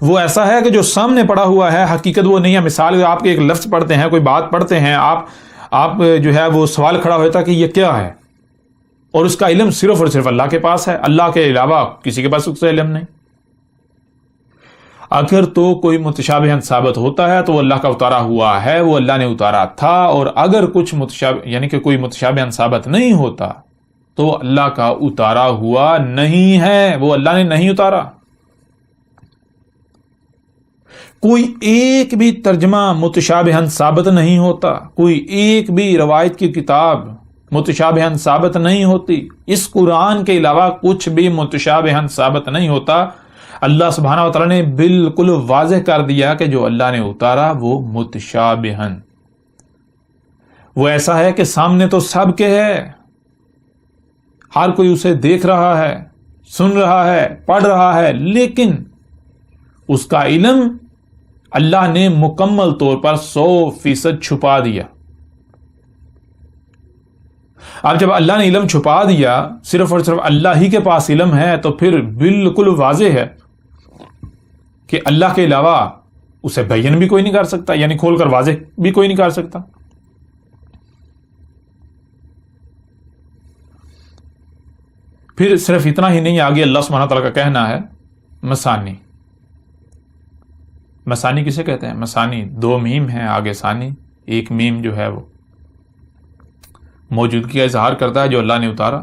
وہ ایسا ہے کہ جو سامنے پڑا ہوا ہے حقیقت وہ نہیں ہے. مثال آپ کے ایک لفظ پڑھتے ہیں، کوئی بات پڑھتے ہیں، آپ جو ہے وہ سوال کھڑا ہوتا ہے کہ یہ کیا ہے، اور اس کا علم صرف اور صرف اللہ کے پاس ہے، اللہ کے علاوہ کسی کے پاس اس کا علم نہیں. اگر تو کوئی متشابہن ثابت ہوتا ہے تو وہ اللہ کا اتارا ہوا ہے، وہ اللہ نے اتارا تھا. اور اگر کچھ یعنی کہ کوئی متشابہن ثابت نہیں ہوتا تو وہ اللہ کا اتارا ہوا نہیں ہے، وہ اللہ نے نہیں اتارا. کوئی ایک بھی ترجمہ متشابہن ثابت نہیں ہوتا، کوئی ایک بھی روایت کی کتاب متشابہن ثابت نہیں ہوتی. اس قرآن کے علاوہ کچھ بھی متشابہن ثابت نہیں ہوتا. اللہ سبحانہ و تعالیٰ نے بالکل واضح کر دیا کہ جو اللہ نے اتارا وہ متشابہن، وہ ایسا ہے کہ سامنے تو سب کے ہے، ہر کوئی اسے دیکھ رہا ہے، سن رہا ہے، پڑھ رہا ہے، لیکن اس کا علم اللہ نے مکمل طور پر 100% چھپا دیا. اب جب اللہ نے علم چھپا دیا، صرف اور صرف اللہ ہی کے پاس علم ہے، تو پھر بالکل واضح ہے کہ اللہ کے علاوہ اسے بیان بھی کوئی نہیں کر سکتا، یعنی کھول کر واضح بھی کوئی نہیں کر سکتا. پھر صرف اتنا ہی نہیں، آگے اللہ سبحانہ تعالیٰ کا کہنا ہے مسانی. مسانی کسے کہتے ہیں؟ مسانی 2 میم ہیں، آگے ثانی، ایک میم جو ہے وہ موجودگی کا اظہار کرتا ہے جو اللہ نے اتارا،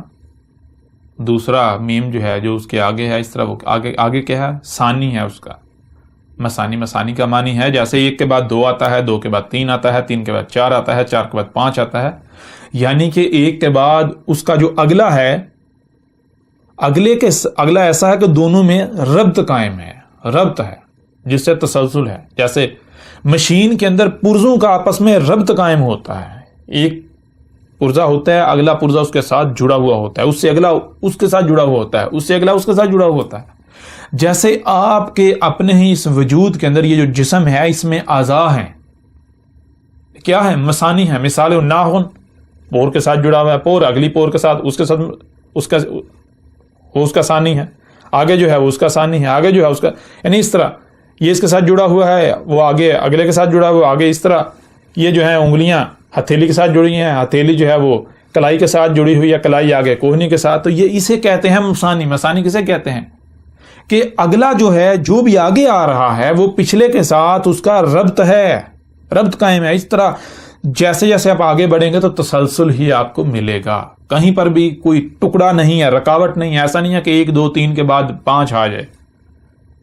دوسرا میم جو ہے جو اس کے آگے ہے، اس طرح وہ آگے کیا ہے؟ ثانی ہے اس کا. مسانی کا معنی ہے جیسے 1 کے بعد 2 آتا ہے، 2 کے بعد 3 آتا ہے، 3 کے بعد 4 آتا ہے، 4 کے بعد 5 آتا ہے. یعنی کہ 1 کے بعد اس کا جو اگلا ہے، اگلا ایسا ہے کہ دونوں میں ربط قائم ہے، ربط ہے جس سے تسلسل ہے. جیسے مشین کے اندر پرزوں کا آپس میں ربط قائم ہوتا ہے، ایک پرزا ہوتا ہے، اگلا پرزا اس کے ساتھ جڑا ہوا ہوتا ہے، اس سے اگلا اس کے ساتھ جڑا ہوا ہوتا ہے، اس سے اگلا اس کے ساتھ جڑا ہوا ہوتا ہے. جیسے آپ کے اپنے ہی اس وجود کے اندر یہ جو جسم ہے اس میں اعضاء ہیں، کیا ہے؟ مسانی ہے. مثال ناخن پور کے ساتھ جڑا ہوا ہے، پور اگلی پور کے ساتھ اس کے ساتھ اس کا ثانی ہے، آگے جو ہے وہ اس کا ثانی ہے، آگے جو ہے اس کا، یعنی اس طرح یہ اس کے ساتھ جڑا ہوا ہے، وہ آگے اگلے کے ساتھ جڑا ہوا، آگے اس طرح یہ جو ہے انگلیاں ہتھیلی کے ساتھ جڑی ہیں، ہتھیلی جو ہے وہ کلائی کے ساتھ جڑی ہوئی ہے، کلائی آگے کوہنی کے ساتھ. تو یہ اسے کہتے ہیں مسانی. مسانی کسے کہتے ہیں؟ کہ اگلا جو ہے جو بھی آگے آ رہا ہے وہ پچھلے کے ساتھ اس کا ربط ہے، ربط قائم ہے. اس طرح جیسے جیسے آپ آگے بڑھیں گے تو تسلسل ہی آپ کو ملے گا، کہیں پر بھی کوئی ٹکڑا نہیں ہے، رکاوٹ نہیں ہے. ایسا نہیں ہے کہ 1 2 3 کے بعد 5 آ جائے،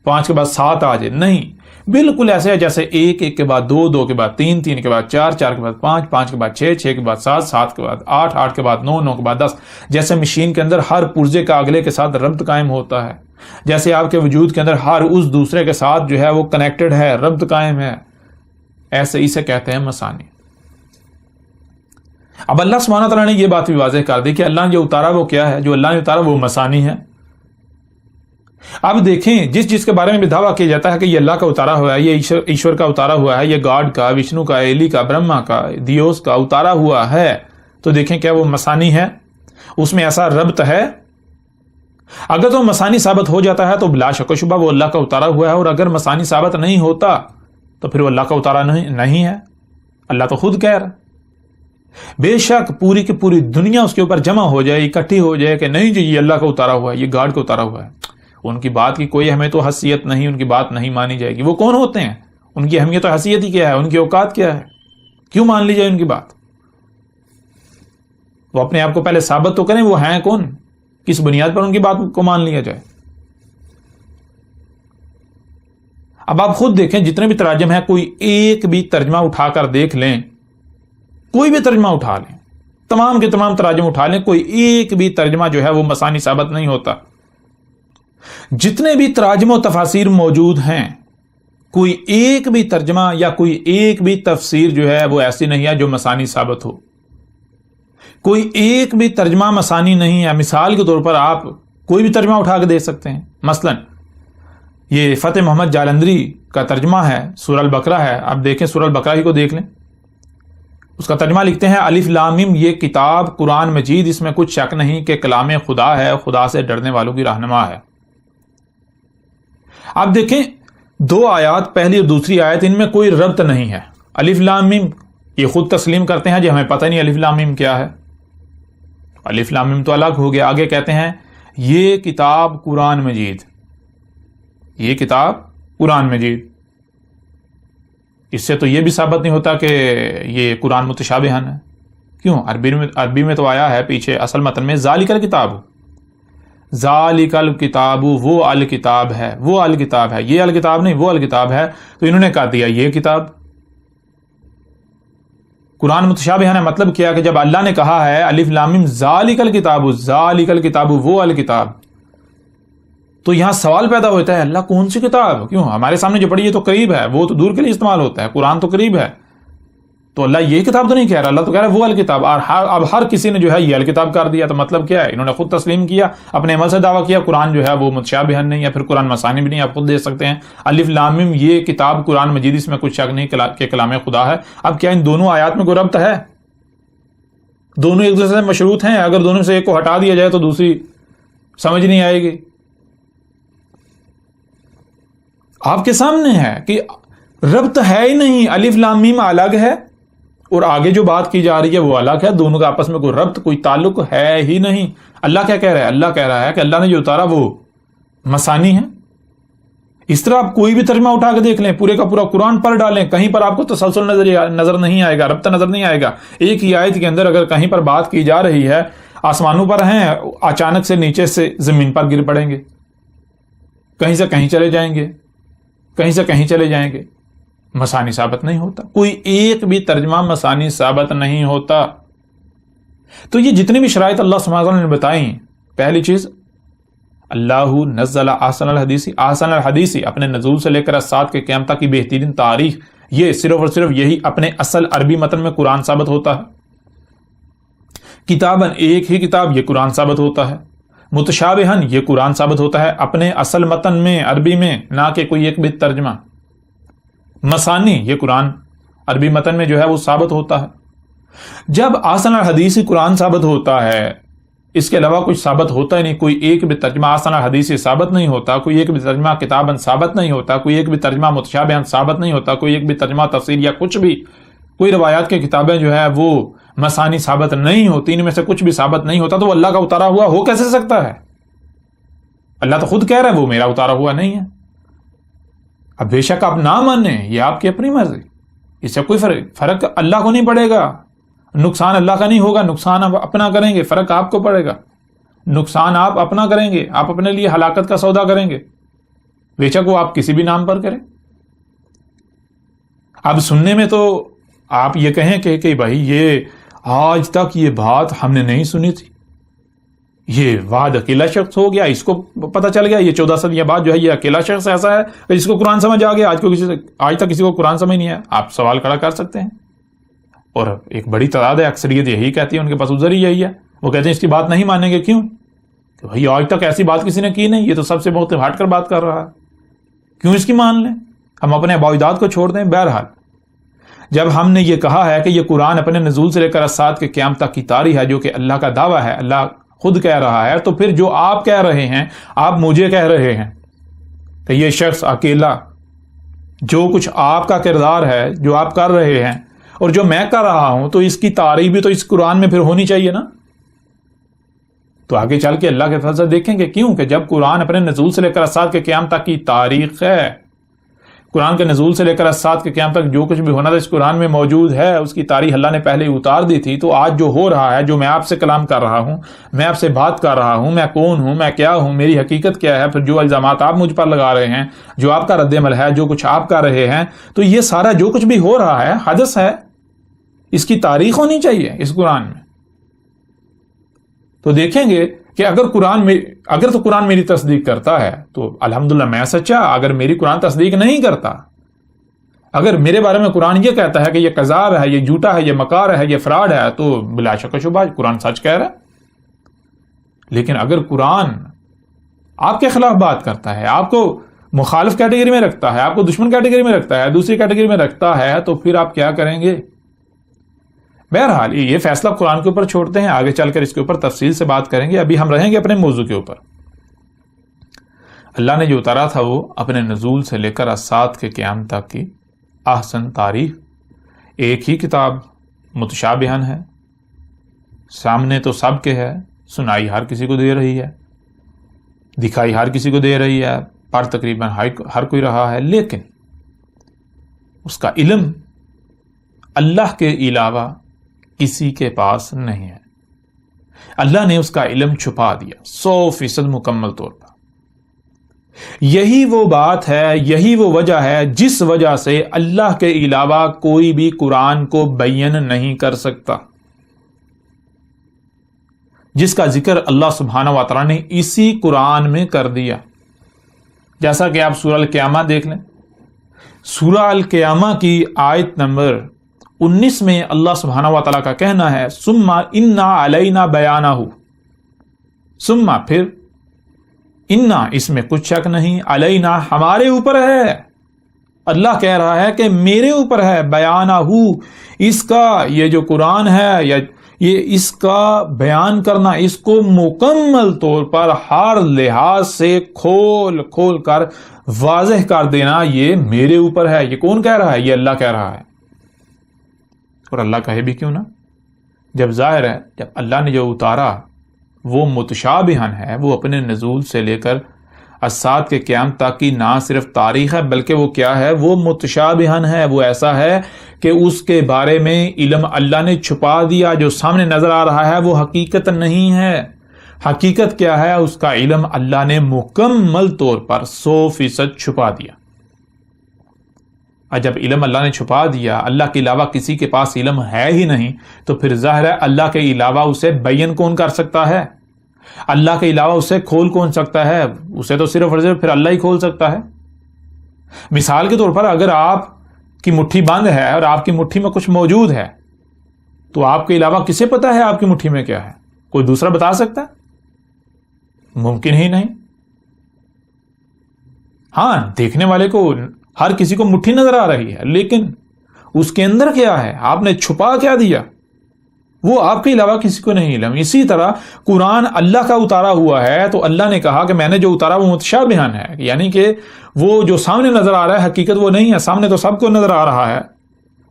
5 کے بعد 7 آ جائے، نہیں، بالکل ایسے ہے جیسے 1 1 کے بعد 2 2 کے بعد 3 3 کے بعد 4 4 کے بعد 5 5 کے بعد 6 6 کے بعد 7 7 کے بعد 8 8 کے بعد 9 9 کے بعد 10. جیسے مشین کے اندر ہر پرزے کا اگلے کے ساتھ ربط قائم ہوتا ہے، جیسے آپ کے وجود کے اندر ہر اس دوسرے کے ساتھ جو ہے وہ کنیکٹڈ ہے، ربط قائم ہے، ایسے اسے کہتے ہیں مسانی. اب اللہ سبحانہ تعالیٰ نے یہ بات بھی واضح کر دی کہ اللہ نے جو اتارا وہ کیا ہے، جو اللہ نے اتارا وہ مسانی ہے. اب دیکھیں جس کے بارے میں بھی دعویٰ کیا جاتا ہے کہ یہ اللہ کا اتارا ہوا ہے، یہ ایشور کا اتارا ہوا ہے، یہ گاڈ کا، وشنو کا، ایلی کا، برہما کا، دیوس کا اتارا ہوا ہے، تو دیکھیں کیا وہ مسانی ہے، اس میں ایسا ربط ہے. اگر تو مسانی ثابت ہو جاتا ہے تو بلا شک و شبہ وہ اللہ کا اتارا ہوا ہے، اور اگر مسانی ثابت نہیں ہوتا تو پھر وہ اللہ کا اتارا نہیں ہے. اللہ تو خود کہہ رہا ہے. بے شک پوری کی پوری دنیا اس کے اوپر جمع ہو جائے، اکٹھی ہو جائے کہ نہیں جی یہ اللہ کا اتارا ہوا ہے، یہ گاڈ کا اتارا ہوا ہے، ان کی بات کی کوئی ہمیں تو حیثیت نہیں، ان کی بات نہیں مانی جائے گی. وہ کون ہوتے ہیں؟ ان کی اہمیت و حیثیت ہی کیا ہے، ان کی اوقات کیا ہے، کیوں مان لی جائے ان کی بات؟ وہ اپنے آپ کو پہلے ثابت تو کریں، وہ ہیں کون، کس بنیاد پر ان کی بات کو مان لیا جائے. اب آپ خود دیکھیں جتنے بھی تراجم ہیں، کوئی ایک بھی ترجمہ اٹھا کر دیکھ لیں، کوئی بھی ترجمہ اٹھا لیں، تمام کے تمام تراجم اٹھا لیں، کوئی ایک بھی ترجمہ جو ہے وہ مسانی ثابت نہیں ہوتا. جتنے بھی تراجم و تفاسیر موجود ہیں، کوئی ایک بھی ترجمہ یا کوئی ایک بھی تفسیر جو ہے وہ ایسی نہیں ہے جو مسانی ثابت ہو. کوئی ایک بھی ترجمہ مسانی نہیں ہے. مثال کے طور پر آپ کوئی بھی ترجمہ اٹھا کے دے سکتے ہیں. مثلا یہ فتح محمد جالندری کا ترجمہ ہے، سورہ البقرہ ہے، آپ دیکھیں سورہ البقرہ ہی کو دیکھ لیں، اس کا ترجمہ لکھتے ہیں الف لام میم یہ کتاب قرآن مجید، اس میں کچھ شک نہیں کہ کلام خدا ہے، خدا سے ڈرنے والوں کی رہنما ہے۔ آپ دیکھیں دو آیات، پہلی اور دوسری آیت، ان میں کوئی ربط نہیں ہے۔ الف لام میم یہ خود تسلیم کرتے ہیں جی ہمیں پتہ نہیں الف لام میم کیا ہے، الف لام میم تو الگ ہو گیا۔ آگے کہتے ہیں یہ کتاب قرآن مجید، یہ کتاب قرآن مجید، اس سے تو یہ بھی ثابت نہیں ہوتا کہ یہ قرآن متشابہن ہے۔ کیوں؟ عربی میں تو آیا ہے پیچھے اصل متن میں ذالک الکتاب، ذالک الکتاب وہ الکتاب ہے، وہ الکتاب ہے، یہ الکتاب نہیں وہ الکتاب ہے، تو انہوں نے کہا دیا یہ کتاب قرآن متشابہن ہے۔ مطلب کیا کہ جب اللہ نے کہا ہے الف لام میم ذالک الکتاب، ذالک الکتاب وہ الکتاب، تو یہاں سوال پیدا ہوتا ہے اللہ کون سی کتاب؟ کیوں ہمارے سامنے جو پڑھی ہے تو قریب ہے، وہ تو دور کے لیے استعمال ہوتا ہے، قرآن تو قریب ہے، تو اللہ یہ کتاب تو نہیں کہہ رہا، اللہ تو کہہ رہا ہے وہ الکتاب۔ اور اب ہر کسی نے جو ہے یہ الکتاب کر دیا، تو مطلب کیا ہے؟ انہوں نے خود تسلیم کیا، اپنے عمل سے دعویٰ کیا قرآن جو ہے وہ متشابہن نہیں، یا پھر قرآن مثانی بھی نہیں۔ آپ خود دیکھ سکتے ہیں الف لام میم یہ کتاب قرآن مجید، اس میں کچھ شک نہیں کہ کلام خدا ہے۔ اب کیا ان دونوں آیات میں کوئی ربط ہے؟ دونوں ایک دوسرے سے مشروط ہیں، اگر دونوں سے ایک کو ہٹا دیا جائے تو دوسری سمجھ نہیں آئے گی۔ آپ کے سامنے ہے کہ ربط ہے ہی نہیں، الف لام میم الگ ہے اور آگے جو بات کی جا رہی ہے وہ الگ ہے، دونوں کا آپس میں کوئی ربط کوئی تعلق ہے ہی نہیں۔ اللہ کیا کہہ رہا ہے؟ اللہ کہہ رہا ہے کہ اللہ نے جو اتارا وہ مثانی ہے۔ اس طرح آپ کوئی بھی ترجمہ اٹھا کے دیکھ لیں، پورے کا پورا قرآن پڑھ ڈالیں، کہیں پر آپ کو تسلسل نظر نہیں آئے گا، ربط نظر نہیں آئے گا۔ ایک ہی آیت کے اندر اگر کہیں پر بات کی جا رہی ہے آسمانوں پر ہیں، اچانک سے نیچے سے زمین پر گر پڑیں گے، کہیں سے کہیں چلے جائیں گے، کہیں سے کہیں چلے جائیں گے، مثانی ثابت نہیں ہوتا، کوئی ایک بھی ترجمہ مثانی ثابت نہیں ہوتا۔ تو یہ جتنی بھی شرائط اللہ سبحانہ وتعالی نے بتائیں، پہلی چیز اللہ نزل احسن الحدیث، احسن الحدیث اپنے نزول سے لے کر سات کے قیامت کی بہترین تاریخ، یہ صرف اور صرف یہی اپنے اصل عربی متن میں قرآن ثابت ہوتا ہے۔ کتاباً ایک ہی کتاب یہ قرآن ثابت ہوتا ہے، متشابہن یہ قرآن ثابت ہوتا ہے اپنے اصل متن میں عربی میں، نہ کہ کوئی ایک بھی ترجمہ۔ مثانی یہ قرآن عربی متن میں جو ہے وہ ثابت ہوتا ہے۔ جب احسن الحدیث قرآن ثابت ہوتا ہے، اس کے علاوہ کچھ ثابت ہوتا ہی نہیں، کوئی ایک بھی ترجمہ احسن الحدیث ثابت نہیں ہوتا، کوئی ایک بھی ترجمہ کتاباً ثابت نہیں ہوتا، کوئی ایک بھی ترجمہ متشابہن ثابت نہیں ہوتا، کوئی ایک بھی ترجمہ تفسیر یا کچھ بھی، کوئی روایات کی کتابیں جو ہے وہ مثانی ثابت نہیں ہوتی، ان میں سے کچھ بھی ثابت نہیں ہوتا، تو وہ اللہ کا اتارا ہوا ہو کیسے سکتا ہے؟ اللہ تو خود کہہ رہا ہے وہ میرا اتارا ہوا نہیں ہے۔ اب بے شک آپ نہ مانیں، یہ آپ کی اپنی مرضی، اس سے کوئی فرق اللہ کو نہیں پڑے گا، نقصان اللہ کا نہیں ہوگا، نقصان آپ اپنا کریں گے، فرق آپ کو پڑے گا، نقصان آپ اپنا کریں گے، آپ اپنے لیے ہلاکت کا سودا کریں گے، بے شک وہ آپ کسی بھی نام پر کریں۔ اب سننے میں تو آپ یہ کہیں کہ بھائی یہ آج تک یہ بات ہم نے نہیں سنی تھی، یہ واحد اکیلا شخص ہو گیا، اس کو پتہ چل گیا، یہ 14 صدیاں بعد جو ہے یہ اکیلا شخص ایسا ہے جس کو قرآن سمجھ آ گیا، آج تک کسی کو قرآن سمجھ نہیں ہے۔ آپ سوال کھڑا کر سکتے ہیں، اور ایک بڑی تعداد ہے، اکثریت یہی کہتی ہے، ان کے پاس عذر ہی یہی ہے، وہ کہتے ہیں اس کی بات نہیں مانیں گے۔ کیوں؟ کہ بھائی آج تک ایسی بات کسی نے کی نہیں، یہ تو سب سے بہت ہٹ کر بات کر رہا ہے، کیوں اس کی مان لیں؟ ہم اپنے عبادات کو چھوڑ دیں۔ بہرحال جب ہم نے یہ کہا ہے کہ یہ قرآن اپنے نزول سے لے کر اسات کے قیامت تک کی تاریخ ہے، جو کہ اللہ کا دعویٰ ہے، اللہ خود کہہ رہا ہے، تو پھر جو آپ کہہ رہے ہیں، آپ مجھے کہہ رہے ہیں کہ یہ شخص اکیلا، جو کچھ آپ کا کردار ہے، جو آپ کر رہے ہیں اور جو میں کر رہا ہوں، تو اس کی تعریف بھی تو اس قرآن میں پھر ہونی چاہیے نا۔ تو آگے چل کے اللہ کے فضل سے دیکھیں گے، کیوں کہ جب قرآن اپنے نزول سے لے کر اسات کے قیامت تک کی تاریخ ہے، قرآن کے نزول سے لے کر اسات کے قیامت تک جو کچھ بھی ہونا تھا اس قرآن میں موجود ہے، اس کی تاریخ اللہ نے پہلے ہی اتار دی تھی۔ تو آج جو ہو رہا ہے، جو میں آپ سے کلام کر رہا ہوں، میں آپ سے بات کر رہا ہوں، میں کون ہوں، میں کیا ہوں، میری حقیقت کیا ہے، پھر جو الزامات آپ مجھ پر لگا رہے ہیں، جو آپ کا رد عمل ہے، جو کچھ آپ کر رہے ہیں، تو یہ سارا جو کچھ بھی ہو رہا ہے حدث ہے، اس کی تاریخ ہونی چاہیے اس قرآن میں۔ تو دیکھیں گے کہ اگر تو قرآن میری تصدیق کرتا ہے تو الحمدللہ میں سچا، اگر میری قرآن تصدیق نہیں کرتا، اگر میرے بارے میں قرآن یہ کہتا ہے کہ یہ کذاب ہے، یہ جھوٹا ہے، یہ مکار ہے، یہ فراڈ ہے، تو بلا شک و شبہ قرآن سچ کہہ رہا ہے۔ لیکن اگر قرآن آپ کے خلاف بات کرتا ہے، آپ کو مخالف کیٹیگری میں رکھتا ہے، آپ کو دشمن کیٹیگری میں رکھتا ہے، دوسری کیٹیگری میں رکھتا ہے، تو پھر آپ کیا کریں گے؟ بہرحال یہ فیصلہ قرآن کے اوپر چھوڑتے ہیں، آگے چل کر اس کے اوپر تفصیل سے بات کریں گے، ابھی ہم رہیں گے اپنے موضوع کے اوپر۔ اللہ نے جو اتارا تھا وہ اپنے نزول سے لے کر الساعۃ کے قیام تک کی احسن تاریخ، ایک ہی کتاب متشابہن ہے، سامنے تو سب کے ہے، سنائی ہر کسی کو دے رہی ہے، دکھائی ہر کسی کو دے رہی ہے، پڑھ تقریباً ہر کوئی رہا ہے، لیکن اس کا علم اللہ کے علاوہ کسی کے پاس نہیں ہے۔ اللہ نے اس کا علم چھپا دیا 100% مکمل طور پر۔ یہی وہ بات ہے، یہی وہ وجہ ہے جس وجہ سے اللہ کے علاوہ کوئی بھی قرآن کو بیان نہیں کر سکتا، جس کا ذکر اللہ سبحانہ و تعالیٰ نے اسی قرآن میں کر دیا۔ جیسا کہ آپ سورہ القیامہ دیکھ لیں، سورہ القیامہ کی آیت نمبر 19 میں اللہ سبحانہ و تعالیٰ کا کہنا ہے ثم انا علینا بیانہ، ثم پھر، انا اس میں کچھ شک نہیں، علینا ہمارے اوپر ہے، اللہ کہہ رہا ہے کہ میرے اوپر ہے، بیانہ اس کا، یہ جو قرآن ہے یا یہ اس کا بیان کرنا، اس کو مکمل طور پر ہر لحاظ سے کھول کھول کر واضح کر دینا، یہ میرے اوپر ہے۔ یہ کون کہہ رہا ہے؟ یہ اللہ کہہ رہا ہے۔ اور اللہ کہے بھی کیوں نہ، جب ظاہر ہے جب اللہ نے جو اتارا وہ متشابہن ہے، وہ اپنے نزول سے لے کر الساعۃ کے قیام تک کی نہ صرف تاریخ ہے بلکہ وہ کیا ہے؟ وہ متشابہن ہے، وہ ایسا ہے کہ اس کے بارے میں علم اللہ نے چھپا دیا، جو سامنے نظر آ رہا ہے وہ حقیقت نہیں ہے۔ حقیقت کیا ہے؟ اس کا علم اللہ نے مکمل طور پر 100% چھپا دیا۔ اور جب علم اللہ نے چھپا دیا، اللہ کے علاوہ کسی کے پاس علم ہے ہی نہیں، تو پھر ظاہر ہے اللہ کے علاوہ اسے بیان کون کر سکتا ہے؟ اللہ کے علاوہ اسے کھول کون سکتا ہے؟ اسے تو صرف اور صرف پھر اللہ ہی کھول سکتا ہے۔ مثال کے طور پر اگر آپ کی مٹھی بند ہے اور آپ کی مٹھی میں کچھ موجود ہے، تو آپ کے علاوہ کسے پتا ہے آپ کی مٹھی میں کیا ہے؟ کوئی دوسرا بتا سکتا ہے؟ ممکن ہی نہیں۔ ہاں، دیکھنے والے کو، ہر کسی کو مٹھی نظر آ رہی ہے، لیکن اس کے اندر کیا ہے؟ آپ نے چھپا کیا دیا؟ وہ آپ کے علاوہ کسی کو نہیں علم۔ اسی طرح قرآن اللہ کا اتارا ہوا ہے، تو اللہ نے کہا کہ میں نے جو اتارا وہ متشابہن ہے، یعنی کہ وہ جو سامنے نظر آ رہا ہے حقیقت وہ نہیں ہے۔ سامنے تو سب کو نظر آ رہا ہے،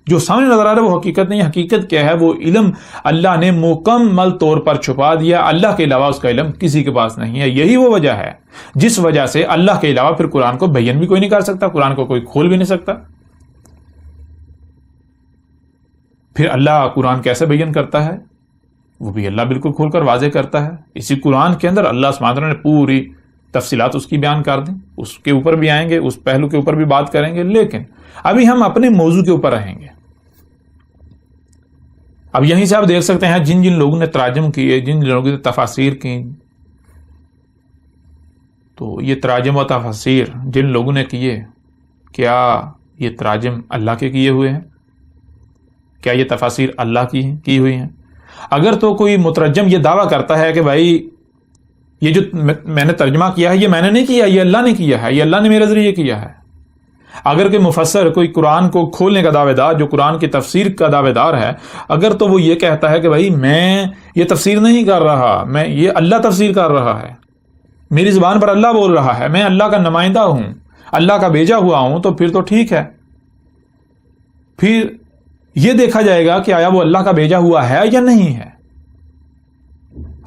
جو سامنے نظر آ رہا ہے وہ حقیقت نہیں ہے۔ حقیقت کیا ہے؟ وہ علم اللہ نے مکمل طور پر چھپا دیا، اللہ کے علاوہ اس کا علم کسی کے پاس نہیں ہے۔ یہی وہ وجہ ہے جس وجہ سے اللہ کے علاوہ پھر قرآن کو بیان بھی کوئی نہیں کر سکتا، قرآن کو کوئی کھول بھی نہیں سکتا۔ پھر اللہ قرآن کیسے بیان کرتا ہے؟ وہ بھی اللہ بالکل کھول کر واضح کرتا ہے۔ اسی قرآن کے اندر اللہ سبحانہ وتعالیٰ نے پوری تفصیلات اس کی بیان کر دیں، اس کے اوپر بھی آئیں گے، اس پہلو کے اوپر بھی بات کریں گے، لیکن ابھی ہم اپنے موضوع کے اوپر رہیں گے۔ اب یہیں سے آپ دیکھ سکتے ہیں جن جن لوگوں نے تراجم کیے، جن لوگوں نے تفاسیر کی، تو یہ تراجم و تفاسیر جن لوگوں نے کیے، کیا یہ تراجم اللہ کے کیے ہوئے ہیں؟ کیا یہ تفاسیر اللہ کی ہوئی ہیں؟ اگر تو کوئی مترجم یہ دعویٰ کرتا ہے کہ بھائی یہ جو میں نے ترجمہ کیا ہے یہ میں نے نہیں کیا، یہ اللہ نے کیا ہے، یہ اللہ نے میرے ذریعے کیا ہے، اگر کوئی مفسر کوئی قرآن کو کھولنے کا دعوے دار، جو قرآن کی تفسیر کا دعوے دار ہے، اگر تو وہ یہ کہتا ہے کہ بھائی میں یہ تفسیر نہیں کر رہا، میں یہ اللہ تفسیر کر رہا ہے، میری زبان پر اللہ بول رہا ہے، میں اللہ کا نمائندہ ہوں، اللہ کا بھیجا ہوا ہوں، تو پھر تو ٹھیک ہے۔ پھر یہ دیکھا جائے گا کہ آیا وہ اللہ کا بھیجا ہوا ہے یا نہیں ہے۔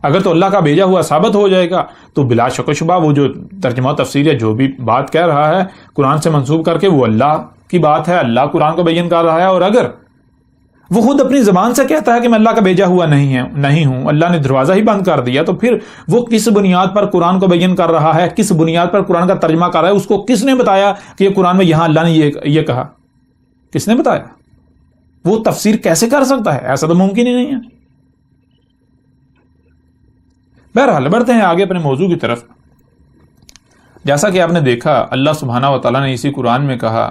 اگر تو اللہ کا بھیجا ہوا ثابت ہو جائے گا تو بلا شک و شبہ وہ جو ترجمہ و تفسیر یا جو بھی بات کہہ رہا ہے قرآن سے منسوب کر کے وہ اللہ کی بات ہے، اللہ قرآن کو بیان کر رہا ہے۔ اور اگر وہ خود اپنی زبان سے کہتا ہے کہ میں اللہ کا بھیجا ہوا نہیں ہوں، اللہ نے دروازہ ہی بند کر دیا، تو پھر وہ کس بنیاد پر قرآن کو بیان کر رہا ہے، کس بنیاد پر قرآن کا ترجمہ کر رہا ہے؟ اس کو کس نے بتایا کہ یہ قرآن میں یہاں اللہ نے یہ کہا؟ کس نے بتایا؟ وہ تفسیر کیسے کر سکتا ہے؟ ایسا تو ممکن ہی نہیں ہے۔ بہرحال بڑھتے ہیں آگے اپنے موضوع کی طرف۔ جیسا کہ آپ نے دیکھا اللہ سبحانہ و تعالیٰ نے اسی قرآن میں کہا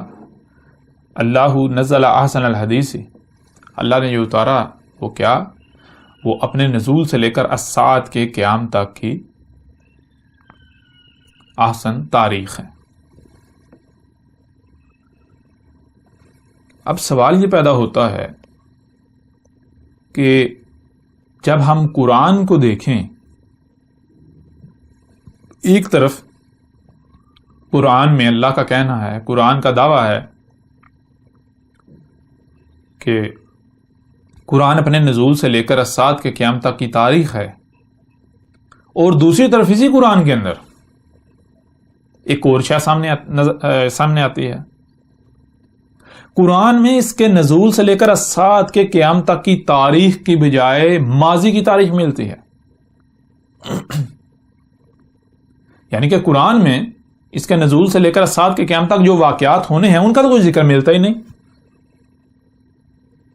اللہ نزل احسن الحدیث، اللہ نے جو اتارا وہ کیا؟ وہ اپنے نزول سے لے کر الساعۃ کے قیام تک کی احسن تاریخ ہے۔ اب سوال یہ پیدا ہوتا ہے کہ جب ہم قرآن کو دیکھیں، ایک طرف قرآن میں اللہ کا کہنا ہے، قرآن کا دعویٰ ہے کہ قرآن اپنے نزول سے لے کر الساعۃ کے قیام تک کی تاریخ ہے، اور دوسری طرف اسی قرآن کے اندر ایک اور شے سامنے آتی ہے۔ قرآن میں اس کے نزول سے لے کر الساعۃ کے قیام تک کی تاریخ کی بجائے ماضی کی تاریخ ملتی ہے، یعنی کہ قرآن میں اس کے نزول سے لے کر الساعۃ کے قیام تک جو واقعات ہونے ہیں ان کا تو کوئی ذکر ملتا ہی نہیں،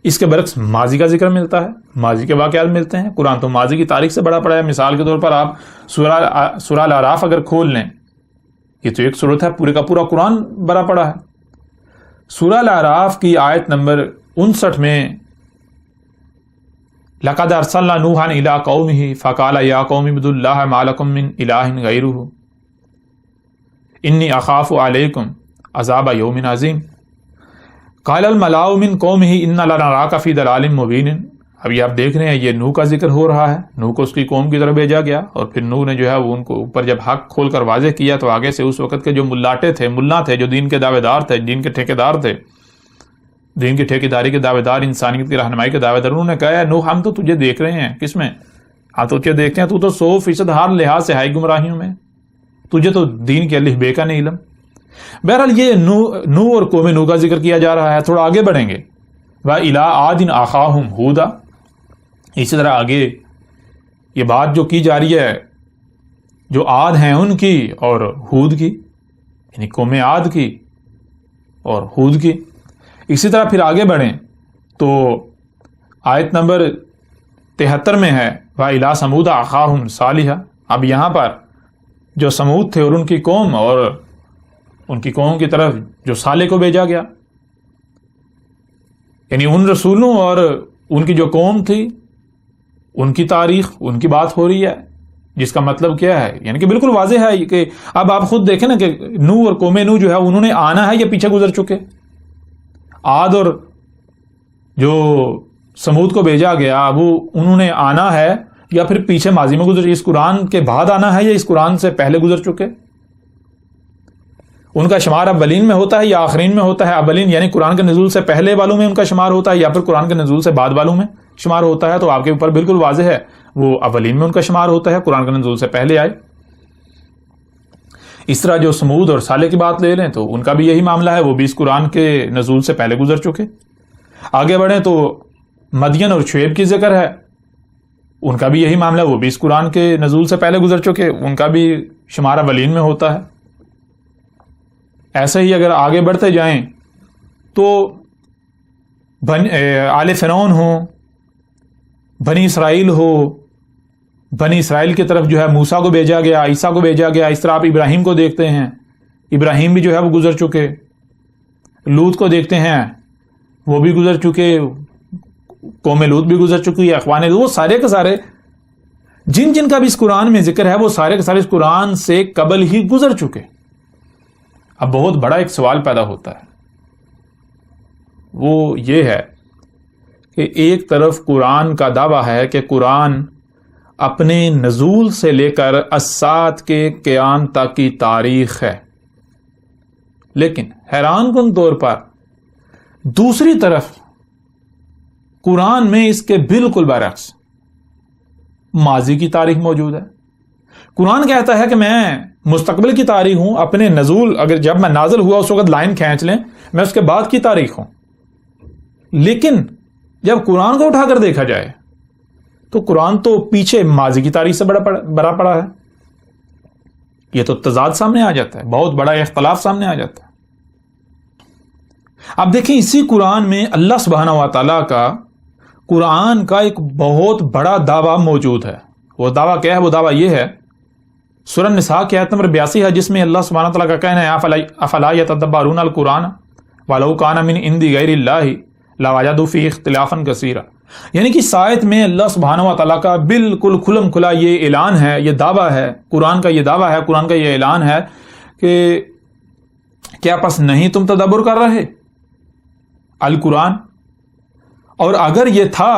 اس کے برعکس ماضی کا ذکر ملتا ہے، ماضی کے واقعات ملتے ہیں۔ قرآن تو ماضی کی تاریخ سے بڑا پڑا ہے۔ مثال کے طور پر آپ سورہ الاعراف اگر کھول لیں، یہ تو ایک سورت ہے، پورے کا پورا قرآن بڑا پڑا ہے۔ سورہ الاعراف کی آیت نمبر 59 میں لَقَدْ أَرْسَلْنَا نُوحًا إِلَىٰ قَوْمِهِ فَقَالَ يَا قَوْمِ اعْبُدُوا اللَّهَ مَا لَكُم مِّنْ إِلَٰهٍ غَيْرُهُ إِنِّي أَخَافُ عَلَيْكُمْ عَذَابَ يَوْمٍ عَظِيمٍ قَالَ الْمَلَأُ مِنْ قَوْمِهِ إِنَّا لَنَرَاكَ فِي ضَلَالٍ مُّبِينٍ۔ ابھی آپ دیکھ رہے ہیں یہ نوح کا ذکر ہو رہا ہے، نوح کو اس کی قوم کی طرف بھیجا گیا، اور پھر نوح نے جو ہے وہ ان کو اوپر جب حق کھول کر واضح کیا تو آگے سے اس وقت کے جو ملا تھے، جو دین کے دعوے دار تھے، دین کے ٹھیکیدار تھے، دین کی ٹھیکیداری کے دعوے دار، انسانیت کی رہنمائی کے دعوے دار، انہوں نے کہا نوح ہم تو تجھے دیکھ رہے ہیں، کس میں؟ ہم تو تجھے دیکھتے ہیں، تو 100% ہر لحاظ سے ہائی گمراہیوں میں، تجھے تو دین کے الف بے کا نہیں علم۔ بہرحال یہ نوح اور قوم نوح کا ذکر کیا جا رہا ہے۔ تھوڑا آگے بڑھیں گے، وَإِلَىٰ عَادٍ أَخَاهُمْ هُودًا، اسی طرح آگے یہ بات جو کی جا رہی ہے جو عاد ہیں ان کی اور ہود کی، یعنی قوم عاد کی اور ہود کی۔ اسی طرح پھر آگے بڑھیں تو آیت نمبر 73 میں ہے وَإِلَىٰ ثَمُودَ أَخَاهُمْ صَالِحًا۔ اب یہاں پر جو سمود تھے اور ان کی قوم، اور ان کی قوم کی طرف جو صالح کو بھیجا گیا، یعنی ان رسولوں اور ان کی جو قوم تھی ان کی تاریخ، ان کی بات ہو رہی ہے، جس کا مطلب کیا ہے، یعنی کہ بالکل واضح ہے کہ اب آپ خود دیکھیں نا کہ نوح اور قوم نوح جو ہے انہوں نے آنا ہے یا پیچھے گزر چکے؟ عاد اور جو سمود کو بھیجا گیا وہ انہوں نے آنا ہے یا پھر پیچھے ماضی میں گزر، اس قرآن کے بعد آنا ہے یا اس قرآن سے پہلے گزر چکے؟ ان کا شمار اولین میں ہوتا ہے یا آخرین میں ہوتا ہے؟ اولین یعنی قرآن کے نزول سے پہلے والوں میں ان کا شمار ہوتا ہے یا پھر قرآن کے نزول سے بعد والوں میں شمار ہوتا ہے؟ تو آپ کے اوپر بالکل واضح ہے، وہ اولین میں ان کا شمار ہوتا ہے، قرآن کے نزول سے پہلے آئے۔ اس طرح جو سمود اور صالح کی بات لے لیں تو ان کا بھی یہی معاملہ ہے، وہ بھی اس قرآن کے نزول سے پہلے گزر چکے۔ آگے بڑھیں تو مدین اور شعیب کی ذکر ہے، ان کا بھی یہی معاملہ ہے، وہ بھی اس قرآن کے نزول سے پہلے گزر چکے، ان کا بھی شمار اولین میں ہوتا ہے۔ ایسے ہی اگر آگے بڑھتے جائیں تو آل فرعون ہوں، بنی اسرائیل ہو، بنی اسرائیل کی طرف جو ہے موسیٰ کو بھیجا گیا، عیسیٰ کو بھیجا گیا۔ اس طرح آپ ابراہیم کو دیکھتے ہیں، ابراہیم بھی جو ہے وہ گزر چکے، لوط کو دیکھتے ہیں وہ بھی گزر چکے، قوم لوط بھی گزر چکی ہے، اخوان لوط، وہ سارے کے سارے جن کا بھی اس قرآن میں ذکر ہے وہ سارے کے سارے اس قرآن سے قبل ہی گزر چکے۔ اب بہت بڑا ایک سوال پیدا ہوتا ہے، وہ یہ ہے کہ ایک طرف قرآن کا دعویٰ ہے کہ قرآن اپنے نزول سے لے کر الساعۃ کے قیام تک کی تاریخ ہے، لیکن حیران کن طور پر دوسری طرف قرآن میں اس کے بالکل برعکس ماضی کی تاریخ موجود ہے۔ قرآن کہتا ہے کہ میں مستقبل کی تاریخ ہوں، اپنے نزول اگر جب میں نازل ہوا اس وقت لائن کھینچ لیں، میں اس کے بعد کی تاریخ ہوں، لیکن جب قرآن کو اٹھا کر دیکھا جائے تو قرآن تو پیچھے ماضی کی تاریخ سے بڑا پڑا ہے۔ یہ تو تضاد سامنے آ جاتا ہے، بہت بڑا اختلاف سامنے آ جاتا ہے۔ اب دیکھیں اسی قرآن میں اللہ سبحانہ و تعالیٰ کا قرآن کا ایک بہت بڑا دعویٰ موجود ہے۔ وہ دعویٰ کیا ہے؟ وہ دعویٰ یہ ہے، سورہ نساء کی آیت نمبر 82 ہے، جس میں اللہ سبحانہ تعالیٰ کا کہنا ہے افلا یتدبرون القرآن ولو کان من عند غیر اللہ لوجدوا فیہ اختلافا کثیرا۔ یعنی کہ اس آیت میں اللہ سبحانہ و تعالیٰ کا بالکل کھلم کھلا یہ اعلان ہے، یہ دعویٰ ہے، قرآن کا یہ دعویٰ ہے، قرآن کا یہ اعلان ہے کہ کیا پس نہیں تم تدبر کر رہے؟ القرآن، اور اگر یہ تھا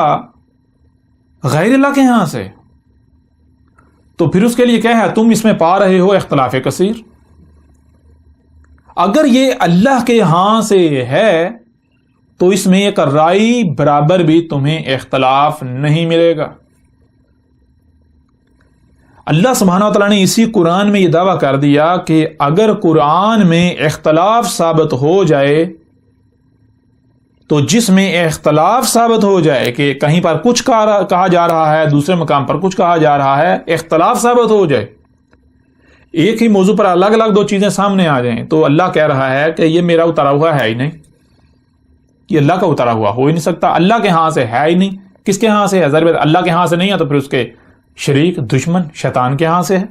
غیر اللہ کے ہاں سے تو پھر اس کے لیے کیا ہے؟ تم اس میں پا رہے ہو اختلاف کثیر۔ اگر یہ اللہ کے ہاں سے ہے تو اس میں ایک رائی برابر بھی تمہیں اختلاف نہیں ملے گا۔ اللہ سبحانہ و تعالیٰ نے اسی قرآن میں یہ دعویٰ کر دیا کہ اگر قرآن میں اختلاف ثابت ہو جائے تو جس میں اختلاف ثابت ہو جائے کہ کہیں پر کچھ کہا جا رہا ہے، دوسرے مقام پر کچھ کہا جا رہا ہے، اختلاف ثابت ہو جائے، ایک ہی موضوع پر الگ الگ دو چیزیں سامنے آ جائیں، تو اللہ کہہ رہا ہے کہ یہ میرا اتارا ہوا ہے ہی نہیں، یہ اللہ کا اتارا ہوا ہو ہی نہیں سکتا، اللہ کے ہاں سے ہے ہی نہیں۔ کس کے ہاں سے ہے؟ ضرور اللہ کے ہاں سے نہیں ہے تو پھر اس کے شریک دشمن شیطان کے ہاں سے ہے۔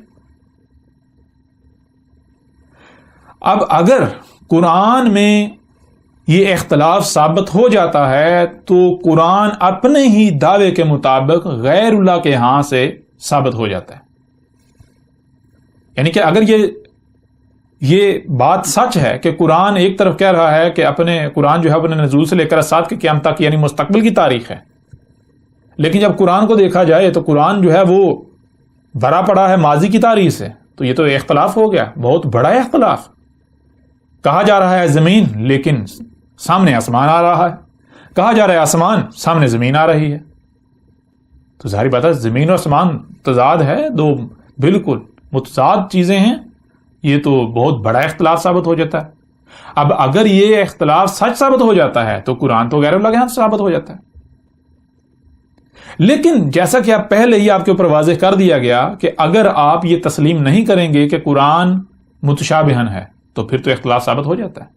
اب اگر قرآن میں یہ اختلاف ثابت ہو جاتا ہے تو قرآن اپنے ہی دعوے کے مطابق غیر اللہ کے ہاں سے ثابت ہو جاتا ہے۔ یعنی کہ اگر یہ بات سچ ہے کہ قرآن ایک طرف کہہ رہا ہے کہ قرآن جو ہے اپنے نزول سے لے کر اسات کے قیامت تک یعنی مستقبل کی تاریخ ہے، لیکن جب قرآن کو دیکھا جائے تو قرآن جو ہے وہ بھرا پڑا ہے ماضی کی تاریخ سے، تو یہ تو اختلاف ہو گیا، بہت بڑا اختلاف۔ کہا جا رہا ہے زمین لیکن سامنے آسمان آ رہا ہے، کہا جا رہا ہے آسمان سامنے زمین آ رہی ہے، تو ظاہری بات ہے زمین اور آسمان تضاد ہے، دو بالکل متضاد چیزیں ہیں، یہ تو بہت بڑا اختلاف ثابت ہو جاتا ہے۔ اب اگر یہ اختلاف سچ ثابت ہو جاتا ہے تو قرآن تو غیر اللہ کے ہاں سے ثابت ہو جاتا ہے۔ لیکن جیسا کہ آپ پہلے ہی آپ کے اوپر واضح کر دیا گیا کہ اگر آپ یہ تسلیم نہیں کریں گے کہ قرآن متشابہن ہے تو پھر تو اختلاف ثابت ہو جاتا ہے۔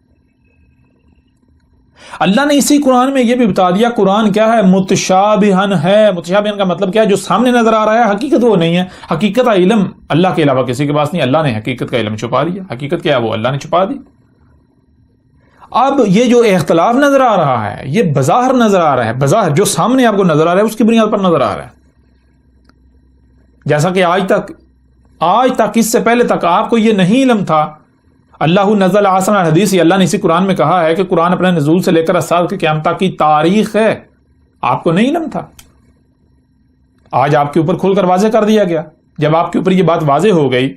اللہ نے اسی قرآن میں یہ بھی بتا دیا قرآن کیا ہے؟ متشابہن ہے۔ متشابہن کا مطلب کیا ہے؟ جو سامنے نظر آ رہا ہے حقیقت وہ نہیں ہے، حقیقت کا علم اللہ کے علاوہ کسی کے پاس نہیں، اللہ نے حقیقت کا علم چھپا دیا، حقیقت کیا ہے وہ اللہ نے چھپا دی۔ اب یہ جو اختلاف نظر آ رہا ہے یہ بظاہر نظر آ رہا ہے، بظاہر جو سامنے آپ کو نظر آ رہا ہے اس کی بنیاد پر نظر آ رہا ہے، جیسا کہ آج تک اس سے پہلے تک آپ کو یہ نہیں علم تھا۔ اللہ نزل احسن الحدیث، اللہ نے اسی قرآن میں کہا ہے کہ قرآن اپنے نزول سے لے کر اسات کے قیامت تک کی تاریخ ہے، آپ کو نہیں علم تھا، آج آپ کے اوپر کھول کر واضح کر دیا گیا۔ جب آپ کے اوپر یہ بات واضح ہو گئی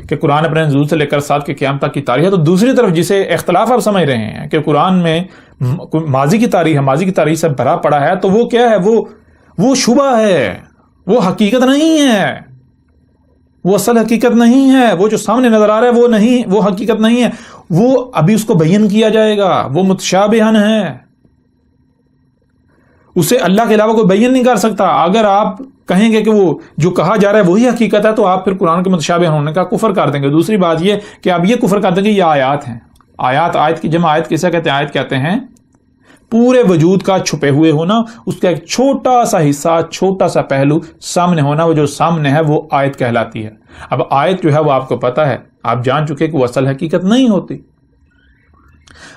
کہ قرآن اپنے نزول سے لے کر اسات کے قیامت تک کی تاریخ ہے، تو دوسری طرف جسے اختلاف آپ سمجھ رہے ہیں کہ قرآن میں ماضی کی تاریخ ہے، ماضی کی تاریخ سے بھرا پڑا ہے، تو وہ کیا ہے؟ وہ شبہ ہے، وہ حقیقت نہیں ہے، وہ اصل حقیقت نہیں ہے، وہ جو سامنے نظر آ رہا ہے وہ نہیں، وہ حقیقت نہیں ہے، وہ ابھی اس کو بیان کیا جائے گا، وہ متشابہن ہے، اسے اللہ کے علاوہ کوئی بیان نہیں کر سکتا۔ اگر آپ کہیں گے کہ وہ جو کہا جا رہا ہے وہی حقیقت ہے تو آپ پھر قرآن کے متشابہ ہونے کا کفر کر دیں گے۔ دوسری بات یہ کہ آپ یہ کفر کر دیں گے یہ آیات ہیں، آیت کی جمع آیت کسے کہتے ہیں؟ آیت کہتے ہیں پورے وجود کا چھپے ہوئے ہونا، اس کا ایک چھوٹا سا حصہ، چھوٹا سا پہلو سامنے ہونا، وہ جو سامنے ہے وہ آیت کہلاتی ہے۔ اب آیت جو ہے وہ آپ کو پتا ہے، آپ جان چکے کہ وہ اصل حقیقت نہیں ہوتی،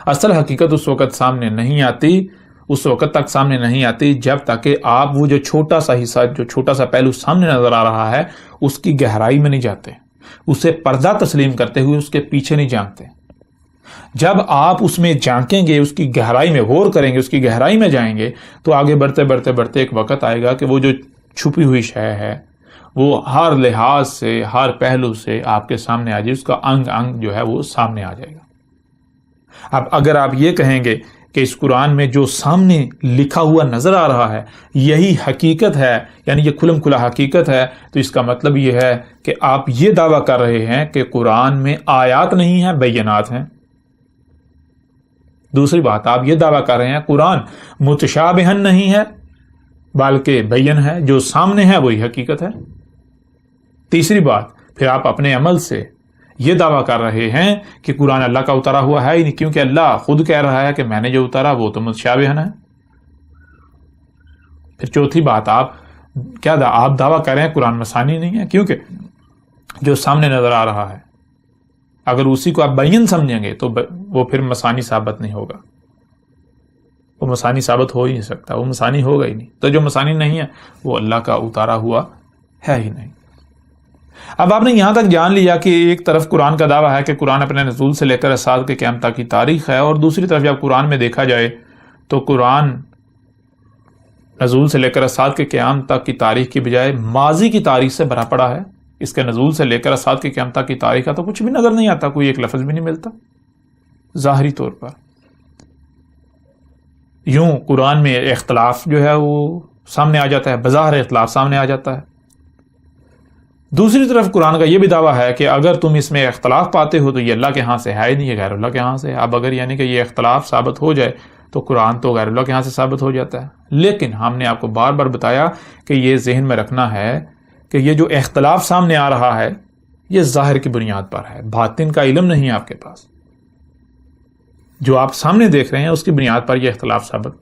اصل حقیقت اس وقت سامنے نہیں آتی، اس وقت تک سامنے نہیں آتی جب تک کہ آپ وہ جو چھوٹا سا حصہ، جو چھوٹا سا پہلو سامنے نظر آ رہا ہے اس کی گہرائی میں نہیں جاتے، اسے پردہ تسلیم کرتے ہوئے اس کے پیچھے نہیں جھانکتے۔ جب آپ اس میں جھانکیں گے، اس کی گہرائی میں غور کریں گے، اس کی گہرائی میں جائیں گے تو آگے بڑھتے بڑھتے بڑھتے ایک وقت آئے گا کہ وہ جو چھپی ہوئی شے ہے وہ ہر لحاظ سے، ہر پہلو سے آپ کے سامنے آ جائے، اس کا انگ انگ جو ہے وہ سامنے آ جائے گا۔ اب اگر آپ یہ کہیں گے کہ اس قرآن میں جو سامنے لکھا ہوا نظر آ رہا ہے یہی حقیقت ہے، یعنی یہ کھلم کھلا حقیقت ہے، تو اس کا مطلب یہ ہے کہ آپ یہ دعویٰ کر رہے ہیں کہ قرآن میں آیات نہیں ہیں، بینات ہیں۔ دوسری بات آپ یہ دعویٰ کر رہے ہیں قرآن متشابہن نہیں ہے بلکہ بین ہے، جو سامنے ہے وہی حقیقت ہے۔ تیسری بات پھر آپ اپنے عمل سے یہ دعویٰ کر رہے ہیں کہ قرآن اللہ کا اتارا ہوا ہے ہی نہیں، کیونکہ اللہ خود کہہ رہا ہے کہ میں نے جو اتارا وہ تو متشابہن ہے۔ پھر چوتھی بات آپ دعویٰ کر رہے ہیں قرآن مثانی نہیں ہے، کیونکہ جو سامنے نظر آ رہا ہے اگر اسی کو آپ بین سمجھیں گے تو وہ پھر مثانی ثابت نہیں ہوگا، وہ مثانی ثابت ہو ہی نہیں سکتا، وہ مثانی ہوگا ہی نہیں، تو جو مثانی نہیں ہے وہ اللہ کا اتارا ہوا ہے ہی نہیں۔ اب آپ نے یہاں تک جان لیا کہ ایک طرف قرآن کا دعویٰ ہے کہ قرآن اپنے نزول سے لے کر اسات کے قیامت تک کی تاریخ ہے، اور دوسری طرف جب قرآن میں دیکھا جائے تو قرآن نزول سے لے کر اسات کے قیام تک کی تاریخ کی بجائے ماضی کی تاریخ سے بھرا پڑا ہے. اس کے نزول سے لے کر اسات کے قیام تک کی تاریخ کا تو کچھ بھی نظر نہیں آتا، کوئی ایک لفظ بھی نہیں ملتا ظاہری طور پر. یوں قرآن میں اختلاف جو ہے وہ سامنے آ جاتا ہے، بظاہر اختلاف سامنے آ جاتا ہے. دوسری طرف قرآن کا یہ بھی دعویٰ ہے کہ اگر تم اس میں اختلاف پاتے ہو تو یہ اللہ کے ہاں سے ہے ہی نہیں، یہ غیر اللہ کے ہاں سے ہے. اب اگر یعنی کہ یہ اختلاف ثابت ہو جائے تو قرآن تو غیر اللہ کے ہاں سے ثابت ہو جاتا ہے. لیکن ہم نے آپ کو بار بار بتایا کہ یہ ذہن میں رکھنا ہے کہ یہ جو اختلاف سامنے آ رہا ہے یہ ظاہر کی بنیاد پر ہے، باطن کا علم نہیں ہے آپ کے پاس. جو آپ سامنے دیکھ رہے ہیں اس کی بنیاد پر یہ اختلاف ثابت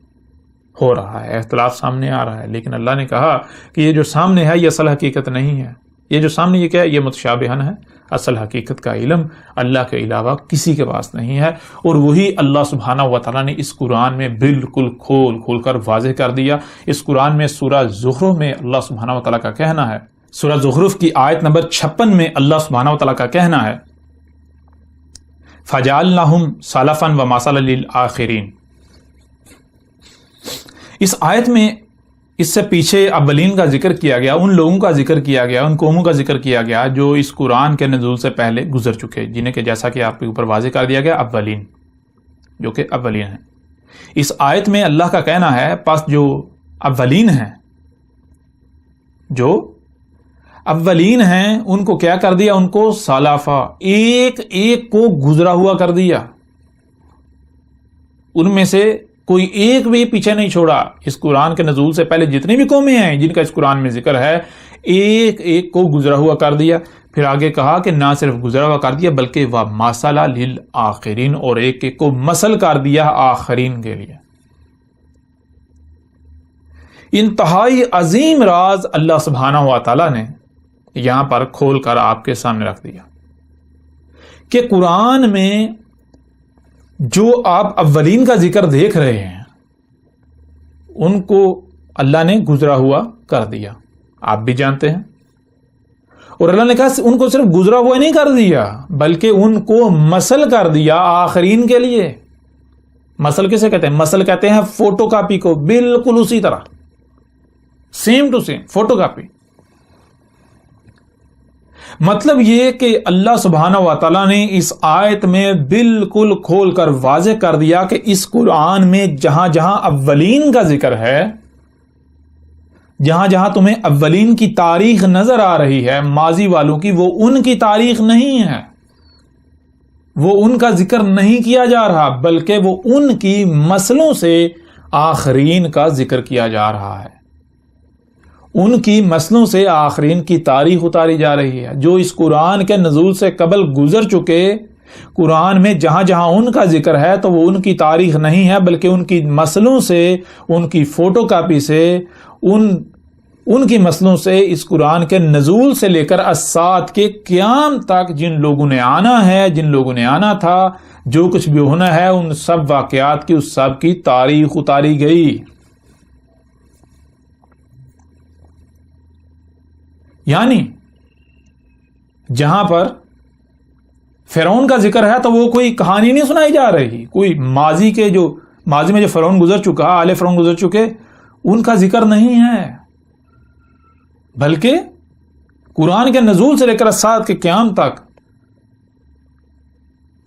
ہو رہا ہے، اختلاف سامنے آ رہا ہے. لیکن اللہ نے کہا کہ یہ جو سامنے ہے یہ اصل حقیقت نہیں ہے. یہ جو سامنے یہ کیا ہے، یہ متشابہن ہے. اصل حقیقت کا علم اللہ کے علاوہ کسی کے پاس نہیں ہے، اور وہی اللہ سبحانہ و تعالیٰ نے اس قرآن میں بالکل کھول کر واضح کر دیا. اس قرآن میں سورہ زخرف میں اللہ سبحانہ و تعالیٰ کا کہنا ہے، سورہ زخرف کی آیت نمبر 56 میں اللہ سبحانہ و تعالیٰ کا کہنا ہے فَجَعَلْنَاهُمْ سَلَفًا وَمَثَلًا لِلْآخِرِينَ. اس آیت میں اس سے پیچھے اولین کا ذکر کیا گیا، ان لوگوں کا ذکر کیا گیا، ان قوموں کا ذکر کیا گیا جو اس قرآن کے نزول سے پہلے گزر چکے، جنہیں کہ جیسا کہ آپ کے اوپر واضح کر دیا گیا اولین، جو کہ اولین ہیں. اس آیت میں اللہ کا کہنا ہے پس جو اولین ہیں، جو اولین ہیں ان کو کیا کر دیا، ان کو سالافا، ایک ایک کو گزرا ہوا کر دیا. ان میں سے کوئی ایک بھی پیچھے نہیں چھوڑا. اس قرآن کے نزول سے پہلے جتنی بھی قومیں ہیں جن کا اس قرآن میں ذکر ہے، ایک ایک کو گزرا ہوا کر دیا. پھر آگے کہا کہ نہ صرف گزرا ہوا کر دیا بلکہ وَمَثَلًا لِلْآخِرِينَ، اور ایک ایک کو مثل کر دیا آخرین کے لیے. انتہائی عظیم راز اللہ سبحانہ و تعالیٰ نے یہاں پر کھول کر آپ کے سامنے رکھ دیا کہ قرآن میں جو آپ اولین کا ذکر دیکھ رہے ہیں ان کو اللہ نے گزرا ہوا کر دیا، آپ بھی جانتے ہیں. اور اللہ نے کہا ان کو صرف گزرا ہوا نہیں کر دیا بلکہ ان کو مثل کر دیا آخرین کے لیے. مثل کسے کہتے ہیں؟ مثل کہتے ہیں فوٹو کاپی کو، بالکل اسی طرح، same to same photocopy. مطلب یہ کہ اللہ سبحانہ و تعالیٰ نے اس آیت میں بالکل کھول کر واضح کر دیا کہ اس قرآن میں جہاں جہاں اولین کا ذکر ہے، جہاں جہاں تمہیں اولین کی تاریخ نظر آ رہی ہے ماضی والوں کی، وہ ان کی تاریخ نہیں ہے، وہ ان کا ذکر نہیں کیا جا رہا بلکہ وہ ان کی مثلوں سے آخرین کا ذکر کیا جا رہا ہے. ان کی مثلوں سے آخرین کی تاریخ اتاری جا رہی ہے. جو اس قرآن کے نزول سے قبل گزر چکے، قرآن میں جہاں جہاں ان کا ذکر ہے تو وہ ان کی تاریخ نہیں ہے بلکہ ان کی مثلوں سے، ان کی فوٹو کاپی سے، ان کی مثلوں سے اس قرآن کے نزول سے لے کر اسات کے قیام تک جن لوگوں نے آنا ہے، جن لوگوں نے آنا تھا، جو کچھ بھی ہونا ہے، ان سب واقعات کی، اس سب کی تاریخ اتاری گئی. یعنی جہاں پر فرعون کا ذکر ہے تو وہ کوئی کہانی نہیں سنائی جا رہی، کوئی ماضی میں جو فرعون گزر چکا، آل فرعون گزر چکے، ان کا ذکر نہیں ہے، بلکہ قرآن کے نزول سے لے کر اسات کے قیام تک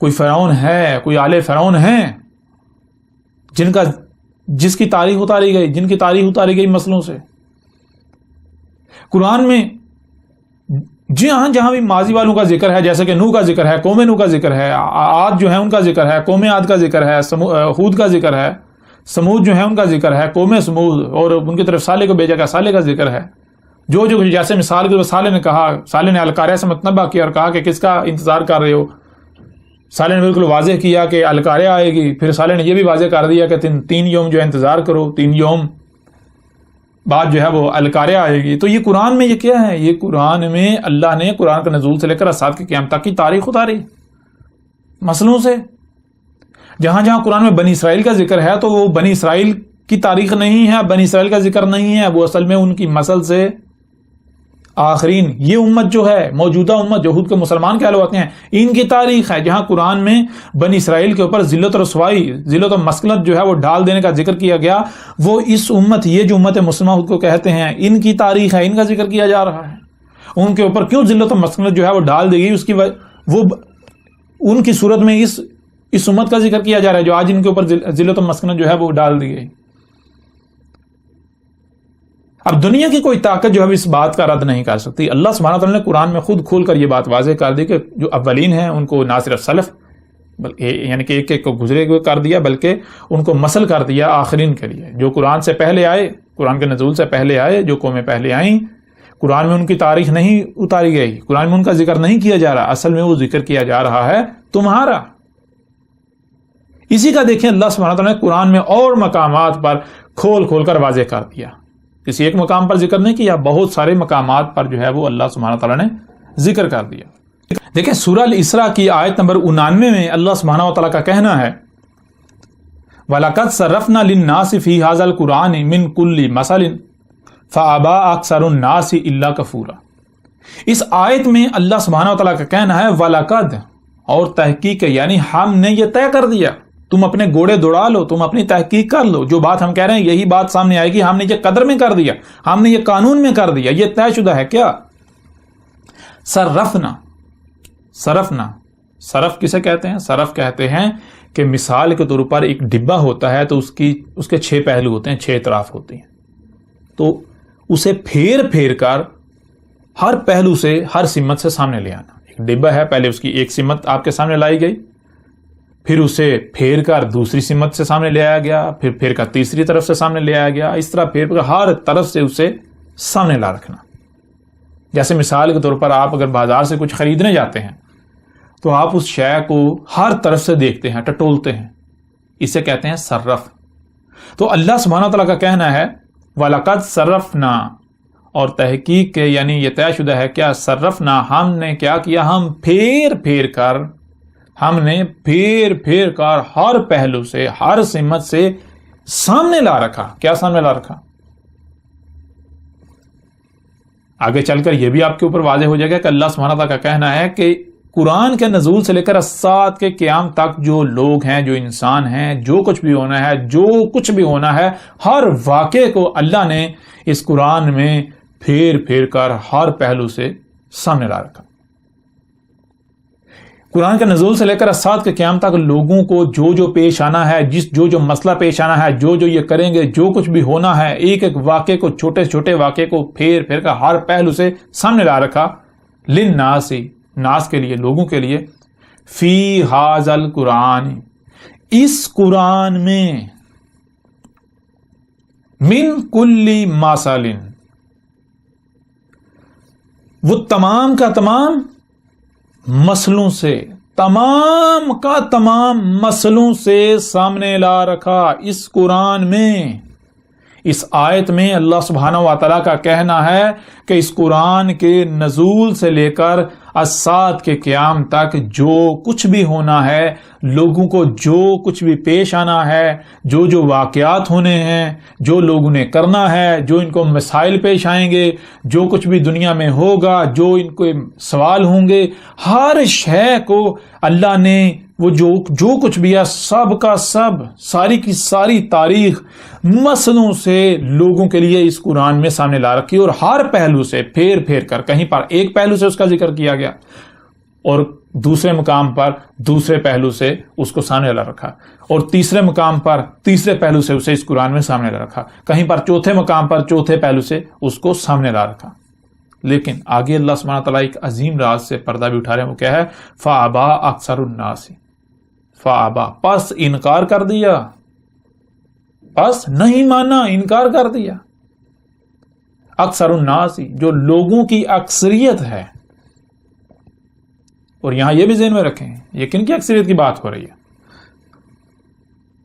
کوئی فرعون ہے، کوئی آل فرعون ہیں جس کی تاریخ اتاری گئی، جن کی تاریخ اتاری گئی مسئلوں سے. قرآن میں جی ہاں جہاں بھی ماضی والوں کا ذکر ہے، جیسے کہ نوح کا ذکر ہے، قوم نوح کا ذکر ہے، عاد جو ہے ان کا ذکر ہے، قوم عاد کا ذکر ہے، ہود کا ذکر ہے، سمود جو ہے ان کا ذکر ہے، قوم سمود، اور ان کی طرف صالح کو بھیجا گیا، صالح کا ذکر ہے. جو جیسے مثال کے صالح نے کہا، صالح نے القاریہ سے متنبہ کیا اور کہا کہ کس کا انتظار کر رہے ہو. صالح نے بالکل واضح کیا کہ القاریہ آئے گی. پھر صالح نے یہ بھی واضح کر دیا کہ 3 یوم جو ہے انتظار کرو، 3 یوم بعد جو ہے وہ القاریہ آئے گی. تو یہ قرآن میں یہ کیا ہے؟ یہ قرآن میں اللہ نے قرآن کا نزول سے لے کر اسات کے قیام تک کی تاریخ اتاری مسئلوں سے. جہاں جہاں قرآن میں بنی اسرائیل کا ذکر ہے تو وہ بنی اسرائیل کی تاریخ نہیں ہے، بنی اسرائیل کا ذکر نہیں ہے، وہ اصل میں ان کی مسل سے آخرین یہ امت جو ہے، موجودہ امت یہود کے مسلمان کہلواتے ہیں، ان کی تاریخ ہے جہاں قرآن میں بنی اسرائیل کے اوپر ذلت و رسوائی، ذلت و مسکنت جو ہے وہ ڈال دینے کا ذکر کیا گیا، وہ اس امت، یہ جو امت مسلمہ کو کہتے ہیں، ان کی تاریخ ہے، ان کا ذکر کیا جا رہا ہے۔ ان کے اوپر کیوں ذلت و مسکنت جو ہے وہ ڈال دی گئی، اس کی وہ ان کی صورت میں اس امت کا ذکر کیا جا رہا ہے جو آج ان کے اوپر ذلت و مسکنت جو ہے وہ ڈال دی گئی۔ اب دنیا کی کوئی طاقت جو ہے اس بات کا رد نہیں کر سکتی۔ اللہ سبحانہ وتعالیٰ نے قرآن میں خود کھول کر یہ بات واضح کر دی کہ جو اولین ہیں ان کو نہ صرف سلف، یعنی کہ ایک ایک کو گزرے ہوئے کر دیا، بلکہ ان کو مثل کر دیا آخرین کے لیے، جو قرآن سے پہلے آئے، قرآن کے نزول سے پہلے آئے، جو قومیں پہلے آئیں، قرآن میں ان کی تاریخ نہیں اتاری گئی، قرآن میں ان کا ذکر نہیں کیا جا رہا، اصل میں وہ ذکر کیا جا رہا ہے تمہارا۔ اسی کا دیکھیں اللہ سبحانہ وتعالیٰ نے قرآن میں اور مقامات پر کھول کھول کر واضح کر دیا، کسی ایک مقام پر ذکر نہیں کیا، بہت سارے مقامات پر جو ہے وہ اللہ سبحانہ تعالیٰ نے ذکر کر دیا۔ دیکھیں سورہ الاسراء کی آیت نمبر 99 میں اللہ سبحانہ وتعالیٰ کا کہنا ہے وَلَقَدْ صَرَّفْنَا لِلنَّاسِ فِي هَذَا الْقُرْآنِ مِنْ كُلِّ مَثَلٍ فَأَبَىٰ أَكْثَرُ النَّاسِ إِلَّا كَفُورًا۔ اس آیت میں اللہ سبحانہ وتعالیٰ کا کہنا ہے وَلَقَدْ، اور تحقیق ہے، یعنی ہم نے یہ طے کر دیا، تم اپنے گھوڑے دوڑا لو، تم اپنی تحقیق کر لو، جو بات ہم کہہ رہے ہیں یہی بات سامنے آئے گی، ہم نے یہ قدر میں کر دیا، ہم نے یہ قانون میں کر دیا، یہ طے شدہ ہے۔ کیا؟ صرفنا، صرف کسے کہتے ہیں؟ صرف کہتے ہیں کہ مثال کے طور پر ایک ڈبہ ہوتا ہے تو اس کے 6 پہلو ہوتے ہیں، 6 اطراف ہوتے ہیں، تو اسے پھیر پھیر کر ہر پہلو سے، ہر سمت سے سامنے لے آنا۔ ایک ڈبہ ہے، پہلے اس کی ایک سمت آپ کے سامنے لائی گئی، پھر اسے پھیر کر دوسری سمت سے سامنے لے آیا گیا، پھر پھیر کر تیسری طرف سے سامنے لے آیا گیا، اس طرح پھیر کر ہر طرف سے اسے سامنے لا رکھنا۔ جیسے مثال کے طور پر آپ اگر بازار سے کچھ خریدنے جاتے ہیں تو آپ اس شے کو ہر طرف سے دیکھتے ہیں، ٹٹولتے ہیں، اسے کہتے ہیں صرف۔ تو اللہ سبحانہ تعالیٰ کا کہنا ہے وَلَقَدْ صَرَّفْنَا، اور تحقیق کے یعنی یہ طے شدہ ہے، کیا صرفنا، ہم نے کیا کیا، ہم پھیر پھیر کر ہر پہلو سے، ہر سمت سے سامنے لا رکھا۔ کیا سامنے لا رکھا؟ آگے چل کر یہ بھی آپ کے اوپر واضح ہو جائے گا کہ اللہ سبحانہ تعالیٰ کا کہنا ہے کہ قرآن کے نزول سے لے کر الساعۃ کے قیام تک جو لوگ ہیں، جو انسان ہیں، جو کچھ بھی ہونا ہے، ہر واقعے کو اللہ نے اس قرآن میں پھیر پھیر کر ہر پہلو سے سامنے لا رکھا۔ قرآن کے نزول سے لے کر الساعۃ کے قیام تک لوگوں کو جو پیش آنا ہے، جو مسئلہ پیش آنا ہے، جو یہ کریں گے، جو کچھ بھی ہونا ہے، ایک ایک واقعے کو، چھوٹے چھوٹے واقعے کو پھیر پھیر کر ہر پہلو سے سامنے لا رکھا۔ للناس، ناس کے لیے، لوگوں کے لیے، فی ھذا القرآن، اس قرآن میں، من کل مثل، وہ تمام کا تمام مسئلوں سے، تمام کا تمام مسئلوں سے سامنے لا رکھا اس قرآن میں۔ اس آیت میں اللہ سبحانہ و تعالیٰ کا کہنا ہے کہ اس قرآن کے نزول سے لے کر الساعۃ کے قیام تک جو کچھ بھی ہونا ہے، لوگوں کو جو کچھ بھی پیش آنا ہے، جو واقعات ہونے ہیں، جو لوگوں نے کرنا ہے، جو ان کو مسائل پیش آئیں گے، جو کچھ بھی دنیا میں ہوگا، جو ان کو سوال ہوں گے، ہر شے کو اللہ نے وہ جو کچھ بھی ہے سب کا سب، ساری کی ساری تاریخ مسئلوں سے لوگوں کے لیے اس قرآن میں سامنے لا رکھی، اور ہر پہلو سے پھیر پھیر کر، کہیں پر ایک پہلو سے اس کا ذکر کیا گیا اور دوسرے مقام پر دوسرے پہلو سے اس کو سامنے لا رکھا، اور تیسرے مقام پر تیسرے پہلو سے اسے اس قرآن میں سامنے لا رکھا، کہیں پر چوتھے مقام پر چوتھے پہلو سے اس کو سامنے لا رکھا۔ لیکن آگے اللہ سبحانہ تعالیٰ ایک عظیم راز سے پردہ بھی اٹھا رہے ہیں، وہ کیا ہے؟ فَأَبَىٰ أَكْثَرُ النَّاسِ، فَأَبَىٰ، پس انکار کر دیا، پس نہیں مانا، انکار کر دیا، اکثر الناس، جو لوگوں کی اکثریت ہے۔ اور یہاں یہ بھی ذہن میں رکھیں، یہ کن کی اکثریت کی بات ہو رہی ہے؟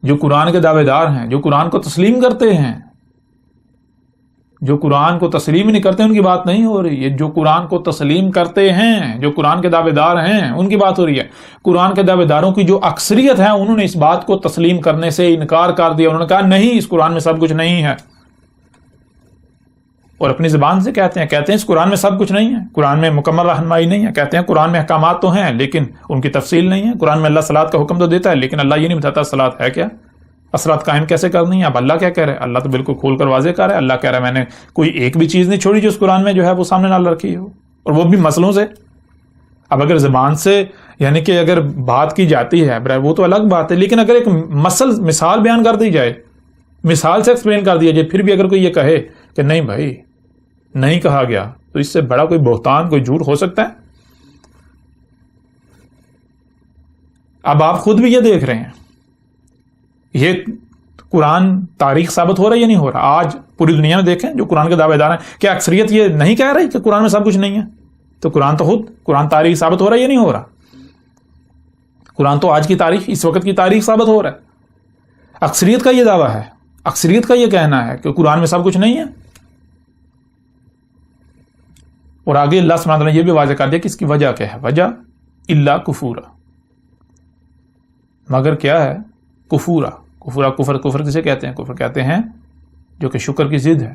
جو قرآن کے دعوے دار ہیں، جو قرآن کو تسلیم کرتے ہیں، جو قرآن کو تسلیم نہیں کرتے ان کی بات نہیں ہو رہی ہے، جو قرآن کو تسلیم کرتے ہیں، جو قرآن کے دعوے دار ہیں، ان کی بات ہو رہی ہے۔ قرآن کے دعوے داروں کی جو اکثریت ہے انہوں نے اس بات کو تسلیم کرنے سے انکار کر دیا، انہوں نے کہا نہیں، اس قرآن میں سب کچھ نہیں ہے، اور اپنی زبان سے کہتے ہیں اس قرآن میں سب کچھ نہیں ہے، قرآن میں مکمل رہنمائی نہیں ہے، کہتے ہیں قرآن میں احکامات تو ہیں لیکن ان کی تفصیل نہیں ہے، قرآن میں اللہ صلاۃ کا حکم تو دیتا ہے لیکن اللہ یہ نہیں بتاتا صلاۃ ہے کیا، صلاۃ قائم کیسے کرنی ہے۔ اب اللہ کیا کہہ رہا ہے؟ اللہ تو بالکل کھول کر واضح کر رہا ہے، اللہ کہہ رہا ہے میں نے کوئی ایک بھی چیز نہیں چھوڑی جو اس قرآن میں جو ہے وہ سامنے نہ رکھی ہو، اور وہ بھی مسئلوں سے۔ اب اگر زبان سے یعنی کہ اگر بات کی جاتی ہے وہ تو الگ بات ہے، لیکن اگر ایک مثال بیان کر دی جائے، مثال سے ایکسپلین کر دیا جائے، پھر بھی اگر کوئی یہ کہے کہ نہیں بھائی نہیں کہا گیا، تو اس سے بڑا کوئی بہتان کوئی جھوٹ ہو سکتا ہے؟ اب آپ خود بھی یہ دیکھ رہے ہیں، یہ قرآن تاریخ ثابت ہو رہا ہے یا نہیں ہو رہا؟ آج پوری دنیا میں دیکھیں جو قرآن کے دعوے دار ہیں، کیا اکثریت یہ نہیں کہہ رہی کہ قرآن میں سب کچھ نہیں ہے؟ تو قرآن تو خود قرآن تاریخ ثابت ہو رہا ہے یا نہیں ہو رہا؟ قرآن تو آج کی تاریخ، اس وقت کی تاریخ ثابت ہو رہا ہے۔ اکثریت کا یہ دعویٰ ہے، اکثریت کا یہ کہنا ہے کہ قرآن میں سب کچھ نہیں ہے، اور آگے اللہ سبحانہ وتعالیٰ نے یہ بھی واضح کر دیا کہ اس کی وجہ کیا ہے، وجہ الا کفورا، مگر کیا ہے؟ کفورا۔ کفر کسے کہتے ہیں؟ کفر کہتے ہیں جو کہ شکر کی ضد ہے۔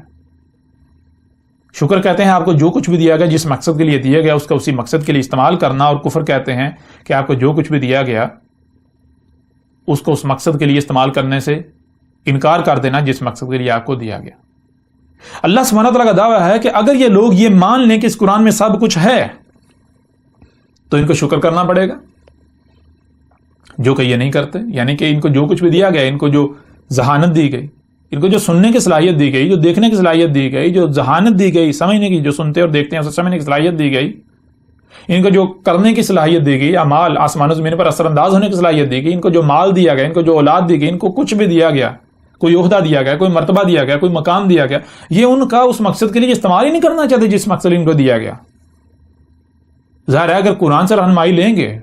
شکر کہتے ہیں آپ کو جو کچھ بھی دیا گیا، جس مقصد کے لیے دیا گیا اس کا اسی مقصد کے لیے استعمال کرنا، اور کفر کہتے ہیں کہ آپ کو جو کچھ بھی دیا گیا اس کو اس مقصد کے لیے استعمال کرنے سے انکار کر دینا جس مقصد کے لیے آپ کو دیا گیا۔ اللہ سبحانہ تعالیٰ کا دعویٰ ہے کہ اگر یہ لوگ یہ مان لیں کہ اس قرآن میں سب کچھ ہے تو ان کو شکر کرنا پڑے گا، جو کہ یہ نہیں کرتے۔ یعنی کہ ان کو جو کچھ بھی دیا گیا، ان کو جو ذہانت دی گئی، ان کو جو سننے کی صلاحیت دی گئی، جو دیکھنے کی صلاحیت دی گئی، جو ذہانت دی گئی سمجھنے کی، جو سنتے اور دیکھتے ہیں اسے سمجھنے کی صلاحیت دی گئی، ان کو جو کرنے کی صلاحیت دی گئی، اعمال آسمان و زمین پر اثر انداز ہونے کی صلاحیت دی گئی، ان کو جو مال دیا گیا، ان کو جو اولاد دی گئی، ان کو کچھ بھی دیا گیا، کوئی عہدہ دیا گیا، کوئی مرتبہ دیا گیا، کوئی مقام دیا گیا، یہ ان کا اس مقصد کے لیے استعمال ہی نہیں کرنا چاہتے جس مقصد ان کو دیا گیا۔ ظاہر ہے اگر قرآن سے رہنمائی لیں گے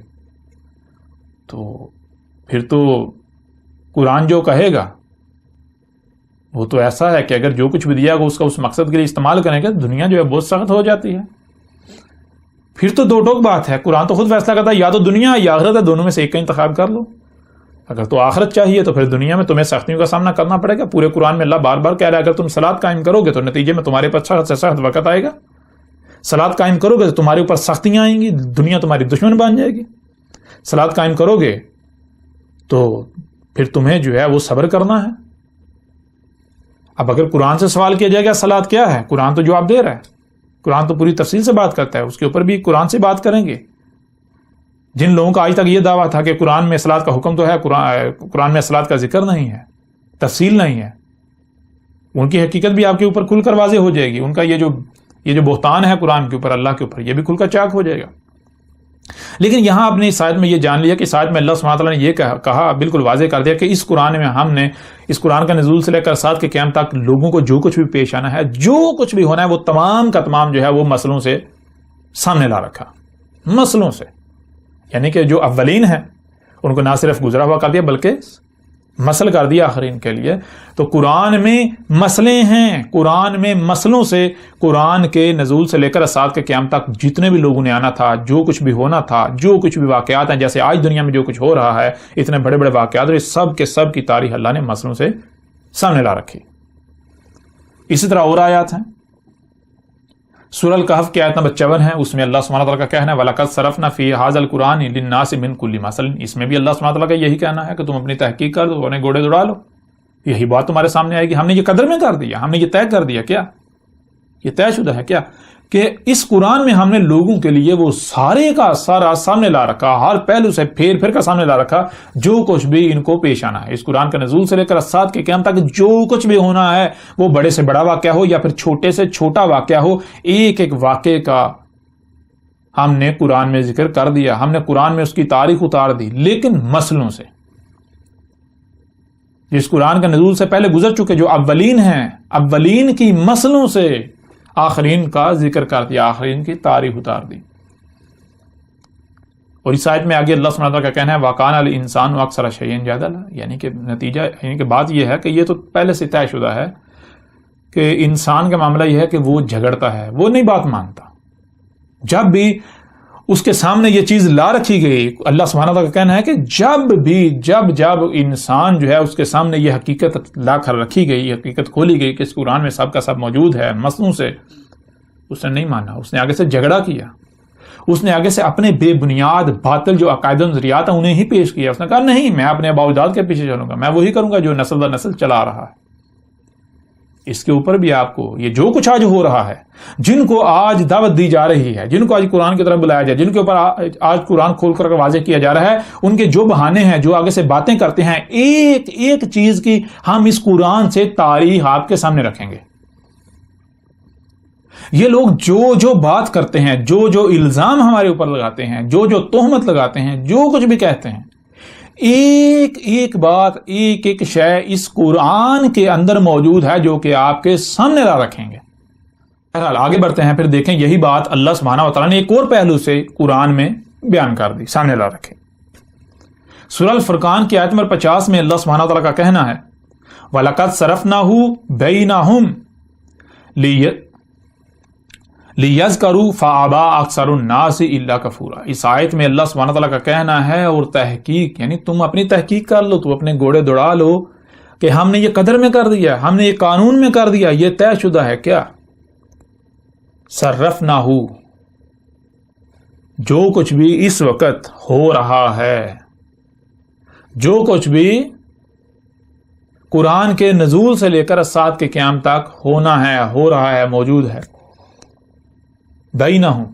تو پھر تو قرآن جو کہے گا وہ تو ایسا ہے کہ اگر جو کچھ بھی دیا گا اس کا اس مقصد کے لیے استعمال کریں گے، دنیا جو ہے بہت سخت ہو جاتی ہے۔ پھر تو دو ٹوک بات ہے، قرآن تو خود فیصلہ کرتا ہے یا تو دنیا یا آخرت ہے، دونوں میں سے ایک کا انتخاب کر لو۔ اگر تو آخرت چاہیے تو پھر دنیا میں تمہیں سختیوں کا سامنا کرنا پڑے گا۔ پورے قرآن میں اللہ بار بار کہہ رہا ہے اگر تم صلاۃ قائم کرو گے تو نتیجے میں تمہارے پر سخت سے سخت وقت آئے گا، صلاۃ قائم کرو گے تو تمہارے اوپر سختیاں آئیں گی، دنیا تمہاری دشمن بن جائے گی، صلاۃ قائم کرو گے تو پھر تمہیں جو ہے وہ صبر کرنا ہے۔ اب اگر قرآن سے سوال کیا جائے گا صلاۃ کیا ہے، قرآن تو جواب دے رہا ہے، قرآن تو پوری تفصیل سے بات کرتا ہے، اس کے اوپر بھی قرآن سے بات کریں گے۔ جن لوگوں کا آج تک یہ دعویٰ تھا کہ قرآن میں صلاۃ کا حکم تو ہے، قرآن میں صلاۃ کا ذکر نہیں ہے، تفصیل نہیں ہے، ان کی حقیقت بھی آپ کے اوپر کھل کر واضح ہو جائے گی۔ ان کا یہ جو بہتان ہے قرآن کے اوپر، اللہ کے اوپر، یہ بھی کھل کر چاک ہو جائے گا۔ لیکن یہاں آپ نے اس آیت میں یہ جان لیا کہ اس آیت میں اللہ سبحانہ تعالیٰ نے یہ کہا، بالکل واضح کر دیا کہ اس قرآن میں ہم نے اس قرآن کا نزول سے لے کر ساتھ کے قیامت تک لوگوں کو جو کچھ بھی پیش آنا ہے، جو کچھ بھی ہونا ہے، وہ تمام کا تمام جو ہے وہ مسئلوں سے سامنے لا رکھا، مسئلوں سے، یعنی کہ جو اولین ہیں ان کو نہ صرف گزرا ہوا کر دیا بلکہ مسل کر دیا آخرین کے لیے۔ تو قرآن میں مسئلے ہیں، قرآن میں مسئلوں سے، قرآن کے نزول سے لے کر ساتھ کے قیامت تک جتنے بھی لوگوں نے آنا تھا، جو کچھ بھی ہونا تھا، جو کچھ بھی واقعات ہیں، جیسے آج دنیا میں جو کچھ ہو رہا ہے، اتنے بڑے بڑے واقعات، اور سب کے سب کی تاریخ اللہ نے مسئلوں سے سامنے لا رکھی۔ اسی طرح اور آیات ہیں، سورہ الکہف کی آیت نمبر 54 ہے، اس میں اللہ سبحانہ تعالیٰ کا کہنا ہے وَلَقَدْ صَرَفْنَا فِي هَذَا الْقُرْآنِ لِلنَّاسِ مِنْ كُلِّ مَثَلٍ، اس میں بھی اللہ سبحانہ تعالیٰ کا یہی کہنا ہے کہ تم اپنی تحقیق کر دو، انہیں گھوڑے دوڑا لو، یہی بات تمہارے سامنے آئے گی۔ ہم نے یہ قدر میں کر دیا، ہم نے یہ طے کر دیا، کیا یہ طے شدہ ہے کیا کہ اس قرآن میں ہم نے لوگوں کے لیے وہ سارے کا سارا سامنے لا رکھا، ہر پہلو سے پھیر پھر کر سامنے لا رکھا، جو کچھ بھی ان کو پیش آنا ہے۔ اس قرآن کا نزول سے لے کر ساتھ کے قیامت تک جو کچھ بھی ہونا ہے، وہ بڑے سے بڑا واقعہ ہو یا پھر چھوٹے سے چھوٹا واقعہ ہو، ایک ایک واقعے کا ہم نے قرآن میں ذکر کر دیا، ہم نے قرآن میں اس کی تاریخ اتار دی، لیکن مسئلوں سے، جس قرآن کا نزول سے پہلے گزر چکے جو اولین ہیں، اولین کی مسئلوں سے آخرین کا ذکر کر دیا، آخرین کی تاریخ اتار دی۔ اور اس آیت میں آگے اللہ سبحانہ وتعالیٰ کا کہنا ہے وَقَانَ الْإِنسَانُ أَكْثَرَ شَيْءٍ جَدَلًا، یعنی کہ نتیجہ، یعنی کہ بات یہ ہے کہ یہ تو پہلے سے طے شدہ ہے کہ انسان کا معاملہ یہ ہے کہ وہ جھگڑتا ہے، وہ نہیں بات مانتا۔ جب بھی اس کے سامنے یہ چیز لا رکھی گئی. اللہ سبحانہ وتعالیٰ کا کہنا ہے کہ جب انسان جو ہے اس کے سامنے یہ حقیقت لا کر رکھی گئی، یہ حقیقت کھولی گئی کہ اس قرآن میں سب کا سب موجود ہے مسلوں سے، اس نے نہیں مانا، اس نے آگے سے جھگڑا کیا، اس نے آگے سے اپنے بے بنیاد باطل جو عقائد و نظریات ہیں انہیں ہی پیش کیا. اس نے کہا نہیں، میں اپنے آباء و اجداد کے پیچھے چلوں گا، میں وہی کروں گا جو نسل در نسل چلا رہا ہے. اس کے اوپر بھی آپ کو یہ جو کچھ آج ہو رہا ہے، جن کو آج دعوت دی جا رہی ہے، جن کو آج قرآن کی طرف بلایا جائے، جن کے اوپر آج قرآن کھول کر واضح کیا جا رہا ہے، ان کے جو بہانے ہیں، جو آگے سے باتیں کرتے ہیں، ایک ایک چیز کی ہم اس قرآن سے تاریخ آپ کے سامنے رکھیں گے. یہ لوگ جو بات کرتے ہیں، جو الزام ہمارے اوپر لگاتے ہیں، جو تہمت لگاتے ہیں، جو کچھ بھی کہتے ہیں، ایک ایک بات، ایک ایک شے اس قرآن کے اندر موجود ہے جو کہ آپ کے سامنے لا رکھیں گے. بہرحال آگے بڑھتے ہیں، پھر دیکھیں یہی بات اللہ سبحانہ وتعالیٰ نے ایک اور پہلو سے قرآن میں بیان کر دی، سامنے لا رکھے. سورہ الفرقان کی آیت نمبر 50 میں اللہ سبحانہ وتعالیٰ کا کہنا ہے وَلَقَدْ صَرَفْنَاهُ بَيْنَهُمْ لِيَذْكَرُوا فَأَبَىٰ أَكْثَرُ النَّاسِ إِلَّا كَفُورًا. اس آیت میں اللہ سبحانہ وتعالیٰ کا کہنا ہے، اور تحقیق یعنی تم اپنی تحقیق کر لو، تم اپنے گھوڑے دوڑا لو کہ ہم نے یہ قدر میں کر دیا، ہم نے یہ قانون میں کر دیا، یہ طے شدہ ہے. کیا صرفناہ، جو کچھ بھی اس وقت ہو رہا ہے، جو کچھ بھی قرآن کے نزول سے لے کر سات کے قیام تک ہونا ہے، ہو رہا ہے، موجود ہے، بینہم،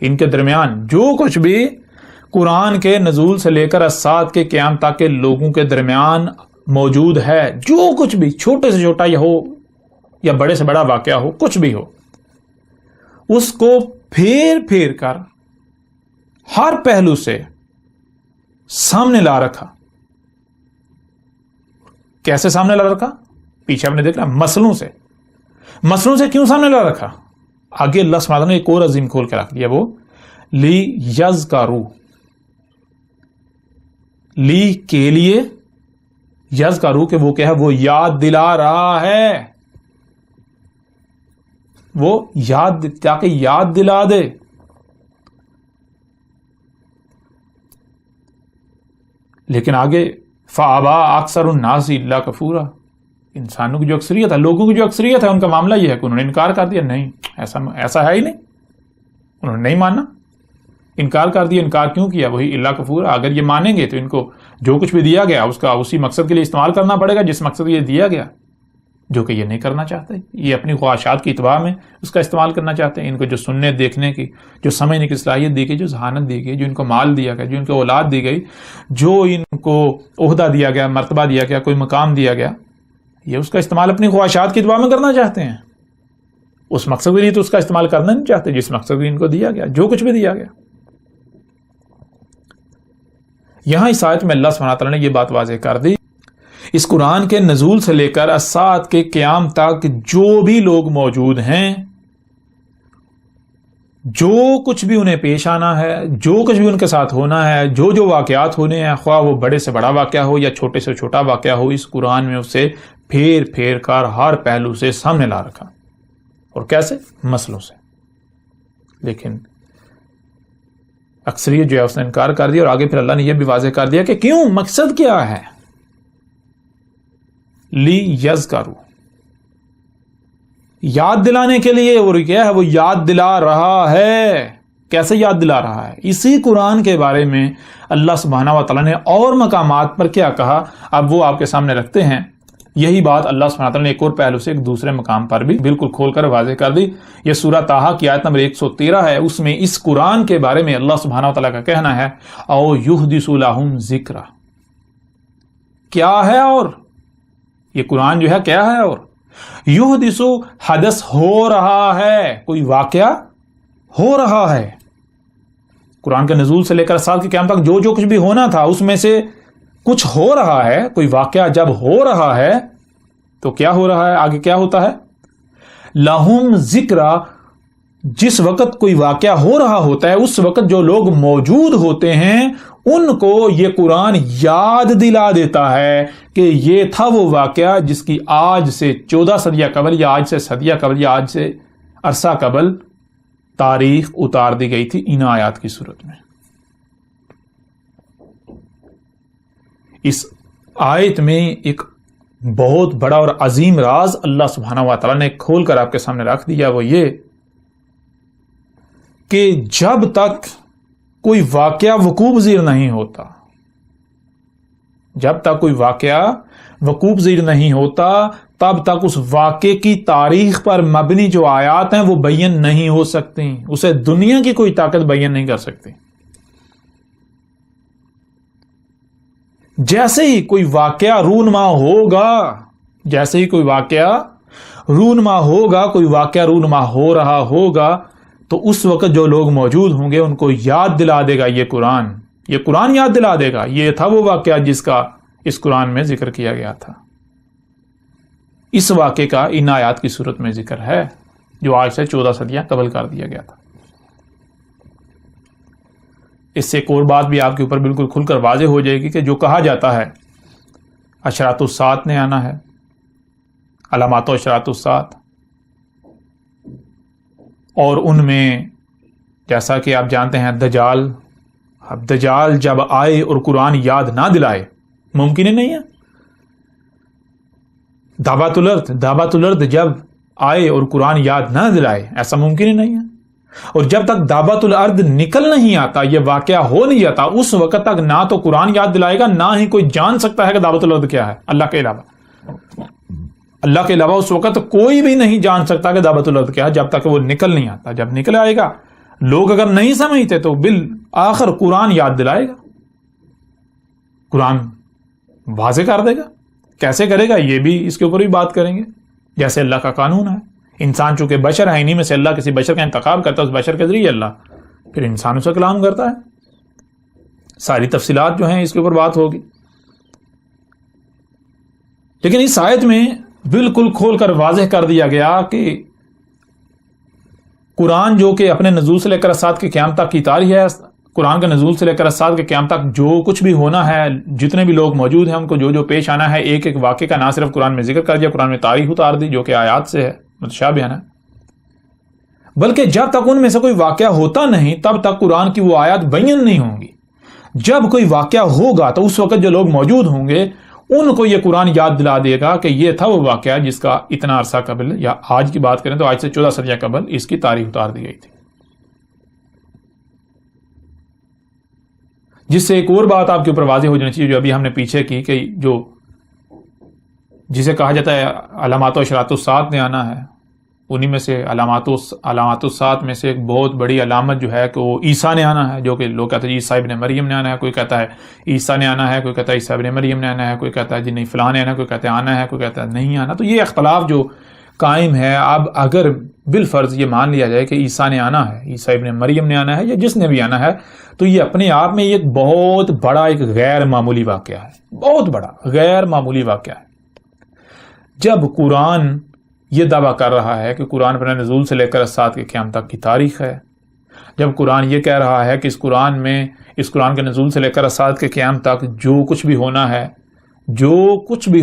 ان کے درمیان جو کچھ بھی قرآن کے نزول سے لے کر سات کے قیام تک کے لوگوں کے درمیان موجود ہے، جو کچھ بھی چھوٹے سے چھوٹا یہ ہو یا بڑے سے بڑا واقعہ ہو، کچھ بھی ہو، اس کو پھیر کر ہر پہلو سے سامنے لا رکھا. کیسے سامنے لا رکھا؟ پیچھے آپ نے دیکھا مسئلوں سے کیوں سامنے لا رکھا؟ آگے اللہ سبحانہ نے ایک اور عظیم کھول کے رکھ دیا، وہ لی کے لیے، یذکروا کہ وہ کیا ہے، وہ یاد دلا رہا ہے، وہ تاکہ یاد دلا دے. لیکن آگے فَأَبَىٰ أَكْثَرُ النَّاسِ إِلَّا كَفُورًا، انسانوں کی جو اکثریت ہے، لوگوں کی جو اکثریت ہے، ان کا معاملہ یہ ہے کہ انہوں نے انکار کر دیا. نہیں، ایسا ہے ہی نہیں، انہوں نے نہیں ماننا، انکار کر دیا. انکار کیوں کیا؟ وہی اللہ کفور. اگر یہ مانیں گے تو ان کو جو کچھ بھی دیا گیا اس کا اسی مقصد کے لیے استعمال کرنا پڑے گا جس مقصد کے لیے دیا گیا، جو کہ یہ نہیں کرنا چاہتے. یہ اپنی خواہشات کی اتباع میں اس کا استعمال کرنا چاہتے ہیں. ان کو جو سننے دیکھنے کی، جو سمجھنے کی صلاحیت دی گئی، جو ذہانت دی گئی، جو ان کو مال دیا گیا، جو ان کو اولاد دی گئی، جو ان کو عہدہ دیا گیا، مرتبہ دیا گیا، کوئی مقام دیا گیا، یہ اس کا استعمال اپنی خواہشات کی اتباع میں کرنا چاہتے ہیں. اس مقصد کے لیے تو اس کا استعمال کرنا نہیں چاہتے جس مقصد کے ان کو دیا گیا، جو کچھ بھی دیا گیا. یہاں اس آیت میں اللہ سبحانہ تعالیٰ نے یہ بات واضح کر دی، اس قرآن کے نزول سے لے کر الساعۃ کے قیام تک جو بھی لوگ موجود ہیں، جو کچھ بھی انہیں پیش آنا ہے، جو کچھ بھی ان کے ساتھ ہونا ہے، جو واقعات ہونے ہیں، خواہ وہ بڑے سے بڑا واقعہ ہو یا چھوٹے سے چھوٹا واقعہ ہو، اس قرآن میں اسے پھیر کر ہر پہلو سے سامنے لا رکھا. اور کیسے؟ مسئلوں سے. لیکن اکثریت جو ہے اس نے انکار کر دیا. اور آگے پھر اللہ نے یہ بھی واضح کر دیا کہ کیوں، مقصد کیا ہے. لیذکروا، یاد دلانے کے لیے. اور کیا ہے؟ وہ یاد دلا رہا ہے. کیسے یاد دلا رہا ہے؟ اسی قرآن کے بارے میں اللہ سبحانہ و تعالیٰ نے اور مقامات پر کیا کہا، اب وہ آپ کے سامنے رکھتے ہیں. یہی بات اللہ سبحانہ تعالیٰ نے ایک اور پہلو سے ایک دوسرے مقام پر بھی بالکل کھول کر واضح کر دی. یہ سورہ طٰہٰ کی آیت نمبر 113 ہے. اس میں اس قرآن کے بارے میں اللہ سبحانہ تعالیٰ کا کہنا ہے او یحدث لہم ذکرا. کیا ہے؟ اور یہ قرآن جو ہے کیا ہے؟ اور یحدث، حدث ہو رہا ہے، کوئی واقعہ ہو رہا ہے. قرآن کے نزول سے لے کر سال کے قیام تک جو کچھ بھی ہونا تھا اس میں سے کچھ ہو رہا ہے. کوئی واقعہ جب ہو رہا ہے تو کیا ہو رہا ہے؟ آگے کیا ہوتا ہے؟ لہم ذکرا. جس وقت کوئی واقعہ ہو رہا ہوتا ہے اس وقت جو لوگ موجود ہوتے ہیں ان کو یہ قرآن یاد دلا دیتا ہے کہ یہ تھا وہ واقعہ جس کی آج سے 14 صدیہ قبل یا آج سے صدیہ قبل یا آج سے عرصہ قبل تاریخ اتار دی گئی تھی ان آیات کی صورت میں. اس آیت میں ایک بہت بڑا اور عظیم راز اللہ سبحانہ و تعالیٰ نے کھول کر آپ کے سامنے رکھ دیا، وہ یہ کہ جب تک کوئی واقعہ وقوع پذیر نہیں ہوتا، جب تک کوئی واقعہ وقوع پذیر نہیں ہوتا، تب تک اس واقعے کی تاریخ پر مبنی جو آیات ہیں وہ بیان نہیں ہو سکتی، اسے دنیا کی کوئی طاقت بیان نہیں کر سکتی. جیسے ہی کوئی واقعہ رونما ہوگا، جیسے ہی کوئی واقعہ رونما ہوگا، کوئی واقعہ رونما ہو رہا ہوگا، تو اس وقت جو لوگ موجود ہوں گے ان کو یاد دلا دے گا یہ قرآن یاد دلا دے گا یہ تھا وہ واقعہ جس کا اس قرآن میں ذکر کیا گیا تھا. اس واقعے کا ان آیات کی صورت میں ذکر ہے جو آج سے 14 صدیاں قبل کر دیا گیا تھا. اس سے ایک اور بات بھی آپ کے اوپر بالکل کھل کر واضح ہو جائے گی کہ جو کہا جاتا ہے اشراط الساعت نے آنا ہے، علامات و اشراط الساعت، اور ان میں جیسا کہ آپ جانتے ہیں دجال، اب دجال جب آئے اور قرآن یاد نہ دلائے ممکن ہی نہیں ہے. دعوت الارض جب آئے اور قرآن یاد نہ دلائے ایسا ممکن ہی نہیں ہے. اور جب تک دعوت الارض نکل نہیں آتا، یہ واقعہ ہو نہیں جاتا، اس وقت تک نہ تو قرآن یاد دلائے گا، نہ ہی کوئی جان سکتا ہے کہ دعوت الارض کیا ہے اللہ کے علاوہ اس وقت کوئی بھی نہیں جان سکتا کہ دعوت الارض کیا ہے جب تک وہ نکل نہیں آتا. جب نکل آئے گا، لوگ اگر نہیں سمجھتے تو بالآخر قرآن یاد دلائے گا، قرآن واضح کر دے گا. کیسے کرے گا یہ بھی اس کے اوپر بھی بات کریں گے. جیسے اللہ کا قانون ہے، انسان چونکہ بشر ہے، انہی میں سے اللہ کسی بشر کا انتخاب کرتا ہے، اس بشر کے ذریعے اللہ پھر انسانوں سے کلام کرتا ہے. ساری تفصیلات جو ہیں اس کے اوپر بات ہوگی. لیکن اس آیت میں بالکل کھول کر واضح کر دیا گیا کہ قرآن جو کہ اپنے نزول سے لے کر اسات کے قیام تک کی تاریخ ہے، قرآن کے نزول سے لے کر اسات کے قیام تک جو کچھ بھی ہونا ہے، جتنے بھی لوگ موجود ہیں ان کو جو جو پیش آنا ہے، ایک ایک واقعے کا نہ صرف قرآن میں ذکر کر دیا، قرآن میں تاریخ اتار دی جو کہ آیات سے ہے، متشابہ ہے، بلکہ جب تک ان میں سے کوئی واقعہ ہوتا نہیں تب تک قرآن کی وہ آیات بیان نہیں ہوں گی. جب کوئی واقعہ ہوگا تو اس وقت جو لوگ موجود ہوں گے ان کو یہ قرآن یاد دلا دے گا کہ یہ تھا وہ واقعہ جس کا اتنا عرصہ قبل، یا آج کی بات کریں تو آج سے 14 صدیاں قبل اس کی تاریخ اتار دی گئی تھی. جس سے ایک اور بات آپ کے اوپر واضح ہو جانی چاہیے جو ابھی ہم نے پیچھے کی، کہ جو جسے کہا جاتا ہے علامات و اشراط الساعت نے آنا ہے، انہی میں سے علامات الساعت میں سے ایک بہت بڑی علامت جو ہے کہ وہ عیسیٰ نے آنا ہے، جو کہ لوگ کہتے ہیں عیسیٰ ابن مریم نے آنا ہے، کوئی کہتا ہے عیسیٰ نے آنا ہے، کوئی کہتا ہے عیسیٰ ابن مریم نے آنا ہے، کوئی کہتا ہے جی نہیں فلاں نے آنا ہے، کوئی کہتا ہے آنا ہے، کوئی کہتا ہے نہیں آنا. تو یہ اختلاف جو قائم ہے، اب اگر بالفرض یہ مان لیا جائے کہ عیسیٰ نے آنا ہے، عیسیٰ ابن مریم نے آنا ہے، یا جس نے بھی آنا ہے، تو یہ اپنے آپ میں ایک بہت بڑا ایک غیر معمولی واقعہ ہے، بہت بڑا غیر معمولی واقعہ ہے. جب قرآن یہ دعویٰ کر رہا ہے کہ قرآن اپنے نزول سے لے کر اسات کے قیام تک کی تاریخ ہے، جب قرآن یہ کہہ رہا ہے کہ اس قرآن کے نزول سے لے کر اسات کے قیام تک جو کچھ بھی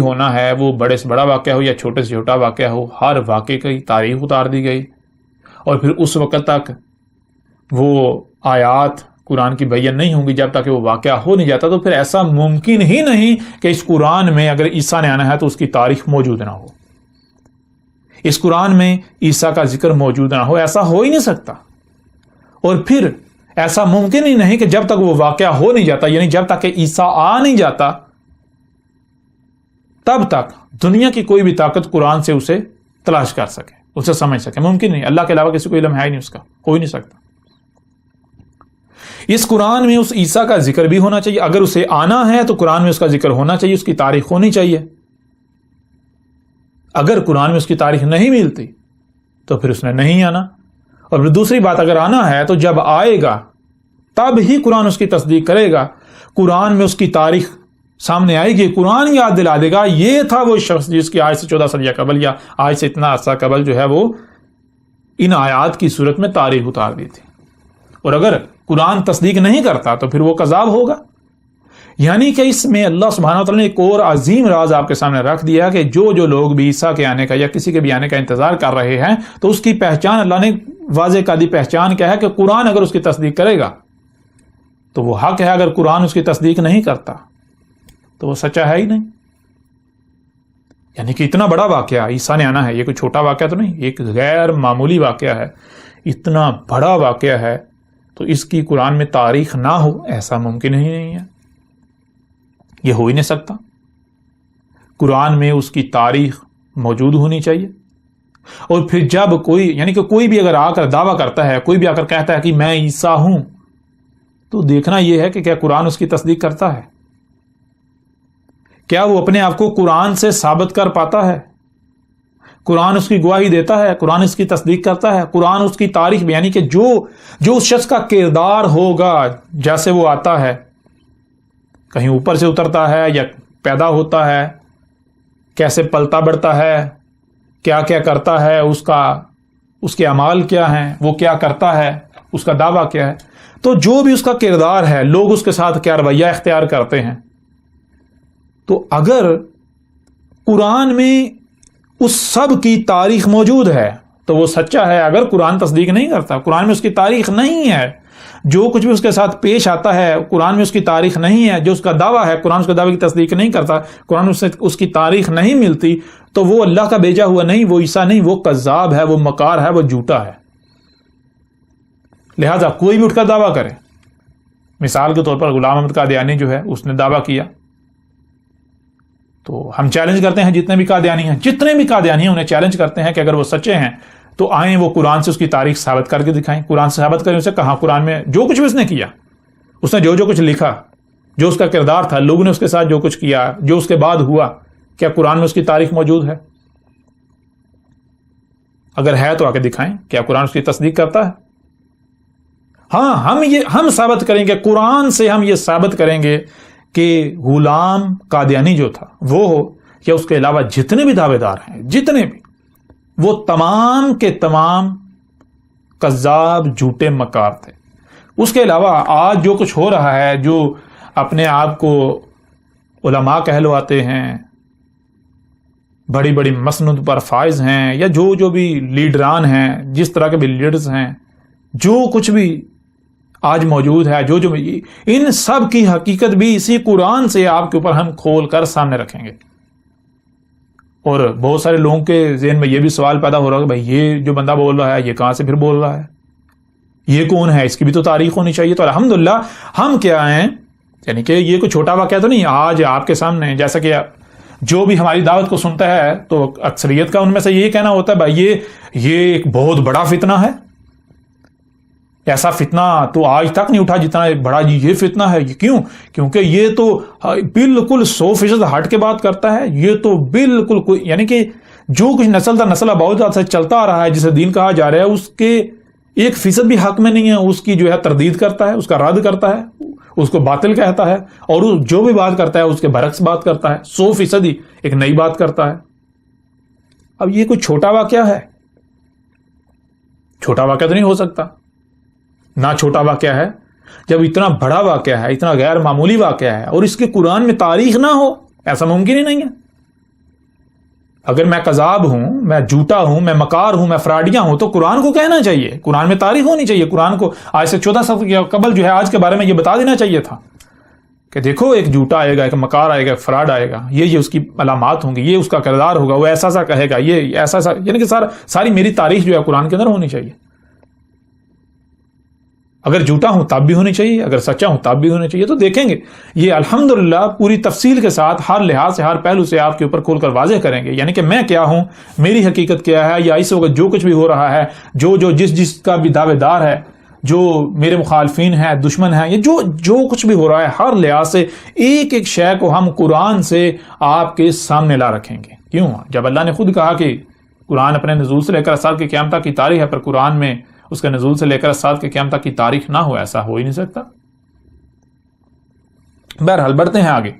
ہونا ہے وہ بڑے سے بڑا واقعہ ہو یا چھوٹے سے چھوٹا واقعہ ہو، ہر واقعے کی تاریخ اتار دی گئی، اور پھر اس وقت تک وہ آیات قرآن کی بیان نہیں ہوں گی جب تک کہ وہ واقعہ ہو نہیں جاتا، تو پھر ایسا ممکن ہی نہیں کہ اس قرآن میں اگر عیسیٰ نے آنا ہے تو اس کی تاریخ موجود نہ ہو، اس قرآن میں عیسیٰ کا ذکر موجود نہ ہو، ایسا ہو ہی نہیں سکتا. اور پھر ایسا ممکن ہی نہیں کہ جب تک وہ واقعہ ہو نہیں جاتا، یعنی جب تک کہ عیسیٰ آ نہیں جاتا تب تک دنیا کی کوئی بھی طاقت قرآن سے اسے تلاش کر سکے، اسے سمجھ سکے. ممکن نہیں، اللہ کے علاوہ کسی کو علم ہے ہی نہیں، اس کا ہو ہی نہیں سکتا. اس قرآن میں اس عیسیٰ کا ذکر بھی ہونا چاہیے، اگر اسے آنا ہے تو قرآن میں اس کا ذکر ہونا چاہیے، اس کی تاریخ ہونی چاہیے. اگر قرآن میں اس کی تاریخ نہیں ملتی تو پھر اس نے نہیں آنا. اور پھر دوسری بات، اگر آنا ہے تو جب آئے گا تب ہی قرآن اس کی تصدیق کرے گا، قرآن میں اس کی تاریخ سامنے آئے گی، قرآن یاد دلا دے گا یہ تھا وہ شخص جس کی آج سے 14 صدیاں قبل یا آج سے اتنا عرصہ قبل جو ہے وہ ان آیات کی صورت میں تاریخ اتار دی تھی. اور اگر قرآن تصدیق نہیں کرتا تو پھر وہ کذاب ہوگا. یعنی کہ اس میں اللہ سبحانہ وتعالی نے ایک اور عظیم راز آپ کے سامنے رکھ دیا کہ جو لوگ بھی عیسیٰ کے آنے کا یا کسی کے بھی آنے کا انتظار کر رہے ہیں تو اس کی پہچان اللہ نے واضح قاعدی پہچان کیا ہے کہ قرآن اگر اس کی تصدیق کرے گا تو وہ حق ہے، اگر قرآن اس کی تصدیق نہیں کرتا تو وہ سچا ہے ہی نہیں. یعنی کہ اتنا بڑا واقعہ عیسیٰ نے آنا ہے، یہ کوئی چھوٹا واقعہ تو نہیں، ایک غیر معمولی واقعہ ہے، اتنا بڑا واقعہ ہے، تو اس کی قرآن میں تاریخ نہ ہو ایسا ممکن ہی نہیں ہے، یہ ہو ہی نہیں سکتا. قرآن میں اس کی تاریخ موجود ہونی چاہیے. اور پھر جب کوئی، یعنی کہ کوئی بھی اگر آ کر دعویٰ کرتا ہے، کوئی بھی آ کر کہتا ہے کہ میں عیسیٰ ہوں، تو دیکھنا یہ ہے کہ کیا قرآن اس کی تصدیق کرتا ہے، کیا وہ اپنے آپ کو قرآن سے ثابت کر پاتا ہے، قرآن اس کی گواہی دیتا ہے، قرآن اس کی تصدیق کرتا ہے، قرآن اس کی تاریخ میں، یعنی کہ جو اس شخص کا کردار ہوگا جیسے وہ آتا ہے، کہیں اوپر سے اترتا ہے یا پیدا ہوتا ہے، کیسے پلتا بڑھتا ہے، کیا کیا کرتا ہے، اس کے اعمال کیا ہیں، وہ کیا کرتا ہے، اس کا دعویٰ کیا ہے، تو جو بھی اس کا کردار ہے، لوگ اس کے ساتھ کیا رویہ اختیار کرتے ہیں. تو اگر قرآن میں اس سب کی تاریخ موجود ہے تو وہ سچا ہے. اگر قرآن تصدیق نہیں کرتا، قرآن میں اس کی تاریخ نہیں ہے، جو کچھ بھی اس کے ساتھ پیش آتا ہے قرآن میں اس کی تاریخ نہیں ہے، جو اس کا دعویٰ ہے قرآن اس کے دعوے کی تصدیق نہیں کرتا، قرآن اس کی تاریخ نہیں ملتی، تو وہ اللہ کا بھیجا ہوا نہیں، وہ عیسیٰ نہیں، وہ کذاب ہے، وہ مکار ہے، وہ جھوٹا ہے. لہذا کوئی بھی اٹھ کر دعویٰ کرے، مثال کے طور پر غلام احمد قادیانی جو ہے اس نے دعویٰ کیا، تو ہم چیلنج کرتے ہیں جتنے بھی قادیانی ہیں انہیں چیلنج کرتے ہیں کہ اگر وہ سچے ہیں تو آئیں وہ قرآن سے اس کی تاریخ ثابت کر کے دکھائیں. قرآن سے ثابت کریں اسے، کہاں قرآن میں جو کچھ بھی اس نے کیا، اس نے جو کچھ لکھا، جو اس کا کردار تھا، لوگوں نے اس کے ساتھ جو کچھ کیا، جو اس کے بعد ہوا، کیا قرآن میں اس کی تاریخ موجود ہے؟ اگر ہے تو آ کے دکھائیں، کیا قرآن اس کی تصدیق کرتا ہے؟ ہاں، ہم ثابت کریں گے، قرآن سے ہم یہ ثابت کریں گے کہ غلام قادیانی جو تھا وہ ہو یا اس کے علاوہ جتنے بھی دعوے دار ہیں، جتنے بھی، وہ تمام کے تمام کذاب، جھوٹے، مکار تھے. اس کے علاوہ آج جو کچھ ہو رہا ہے، جو اپنے آپ کو علماء کہلواتے ہیں، بڑی بڑی مسند پر فائز ہیں، یا جو بھی لیڈران ہیں، جس طرح کے بھی لیڈرز ہیں، جو کچھ بھی آج موجود ہے، جو ان سب کی حقیقت بھی اسی قرآن سے آپ کے اوپر ہم کھول کر سامنے رکھیں گے. اور بہت سارے لوگوں کے ذہن میں یہ بھی سوال پیدا ہو رہا ہے کہ بھائی یہ جو بندہ بول رہا ہے یہ کہاں سے پھر بول رہا ہے، یہ کون ہے، اس کی بھی تو تاریخ ہونی چاہیے. تو الحمدللہ ہم کیا ہیں، یعنی کہ یہ کوئی چھوٹا واقعہ تو نہیں، آج آپ کے سامنے، جیسا کہ جو بھی ہماری دعوت کو سنتا ہے تو اکثریت کا ان میں سے یہ کہنا ہوتا ہے بھائی یہ ایک بہت بڑا فتنہ ہے، ایسا فتنہ تو آج تک نہیں اٹھا جتنا بڑا یہ فتنہ ہے. یہ کیوں؟ کیونکہ یہ تو بالکل 100% ہٹ کے بات کرتا ہے، یہ تو بالکل یعنی کہ جو کچھ نسل در نسل بہت سے چلتا آ رہا ہے، جسے دین کہا جا رہا ہے، اس کے 1% بھی حق میں نہیں ہے، اس کی جو ہے تردید کرتا ہے، اس کا رد کرتا ہے، اس کو باطل کہتا ہے، اور جو بھی بات کرتا ہے اس کے برعکس بات کرتا ہے، 100% ہی ایک نئی بات کرتا ہے. اب یہ کوئی چھوٹا واقعہ ہے؟ چھوٹا واقعہ تو نہیں ہو سکتا، نہ چھوٹا واقعہ ہے. جب اتنا بڑا واقعہ ہے، اتنا غیر معمولی واقعہ ہے، اور اس کے قرآن میں تاریخ نہ ہو، ایسا ممکن ہی نہیں ہے. اگر میں کذاب ہوں، میں جھوٹا ہوں، میں مکار ہوں، میں فراڈیاں ہوں، تو قرآن کو کہنا چاہیے، قرآن میں تاریخ ہونی چاہیے. قرآن کو آج سے 14 سال قبل جو ہے آج کے بارے میں یہ بتا دینا چاہیے تھا کہ دیکھو ایک جھوٹا آئے گا، ایک مکار آئے گا، ایک فراڈ آئے گا، یہ اس کی علامات ہوں گی، یہ اس کا کردار ہوگا، وہ ایسا سا کہے گا، یہ ایسا سا، یعنی کہ ساری میری تاریخ جو ہے قرآن کے اندر ہونی چاہیے. اگر جھوٹا ہوں تب بھی ہونی چاہیے، اگر سچا ہوں تب بھی ہونی چاہیے. تو دیکھیں گے یہ الحمدللہ پوری تفصیل کے ساتھ ہر لحاظ سے، ہر پہلو سے آپ کے اوپر کھول کر واضح کریں گے، یعنی کہ میں کیا ہوں، میری حقیقت کیا ہے، یا اس وقت جو کچھ بھی ہو رہا ہے، جس کا بھی دعوے دار ہے، جو میرے مخالفین ہیں، دشمن ہیں، یا جو کچھ بھی ہو رہا ہے، ہر لحاظ سے ایک ایک شے کو ہم قرآن سے آپ کے سامنے لا رکھیں گے. کیوں؟ جب اللہ نے خود کہا کہ قرآن اپنے نزول سے لے کر سال کے قیامت تک کی تاریخ ہے، پر قرآن میں اس کے نزول سے لے کر سال کے قیامت تک کی تاریخ نہ ہو، ایسا ہو ہی نہیں سکتا. بہرحال بڑھتے ہیں آگے.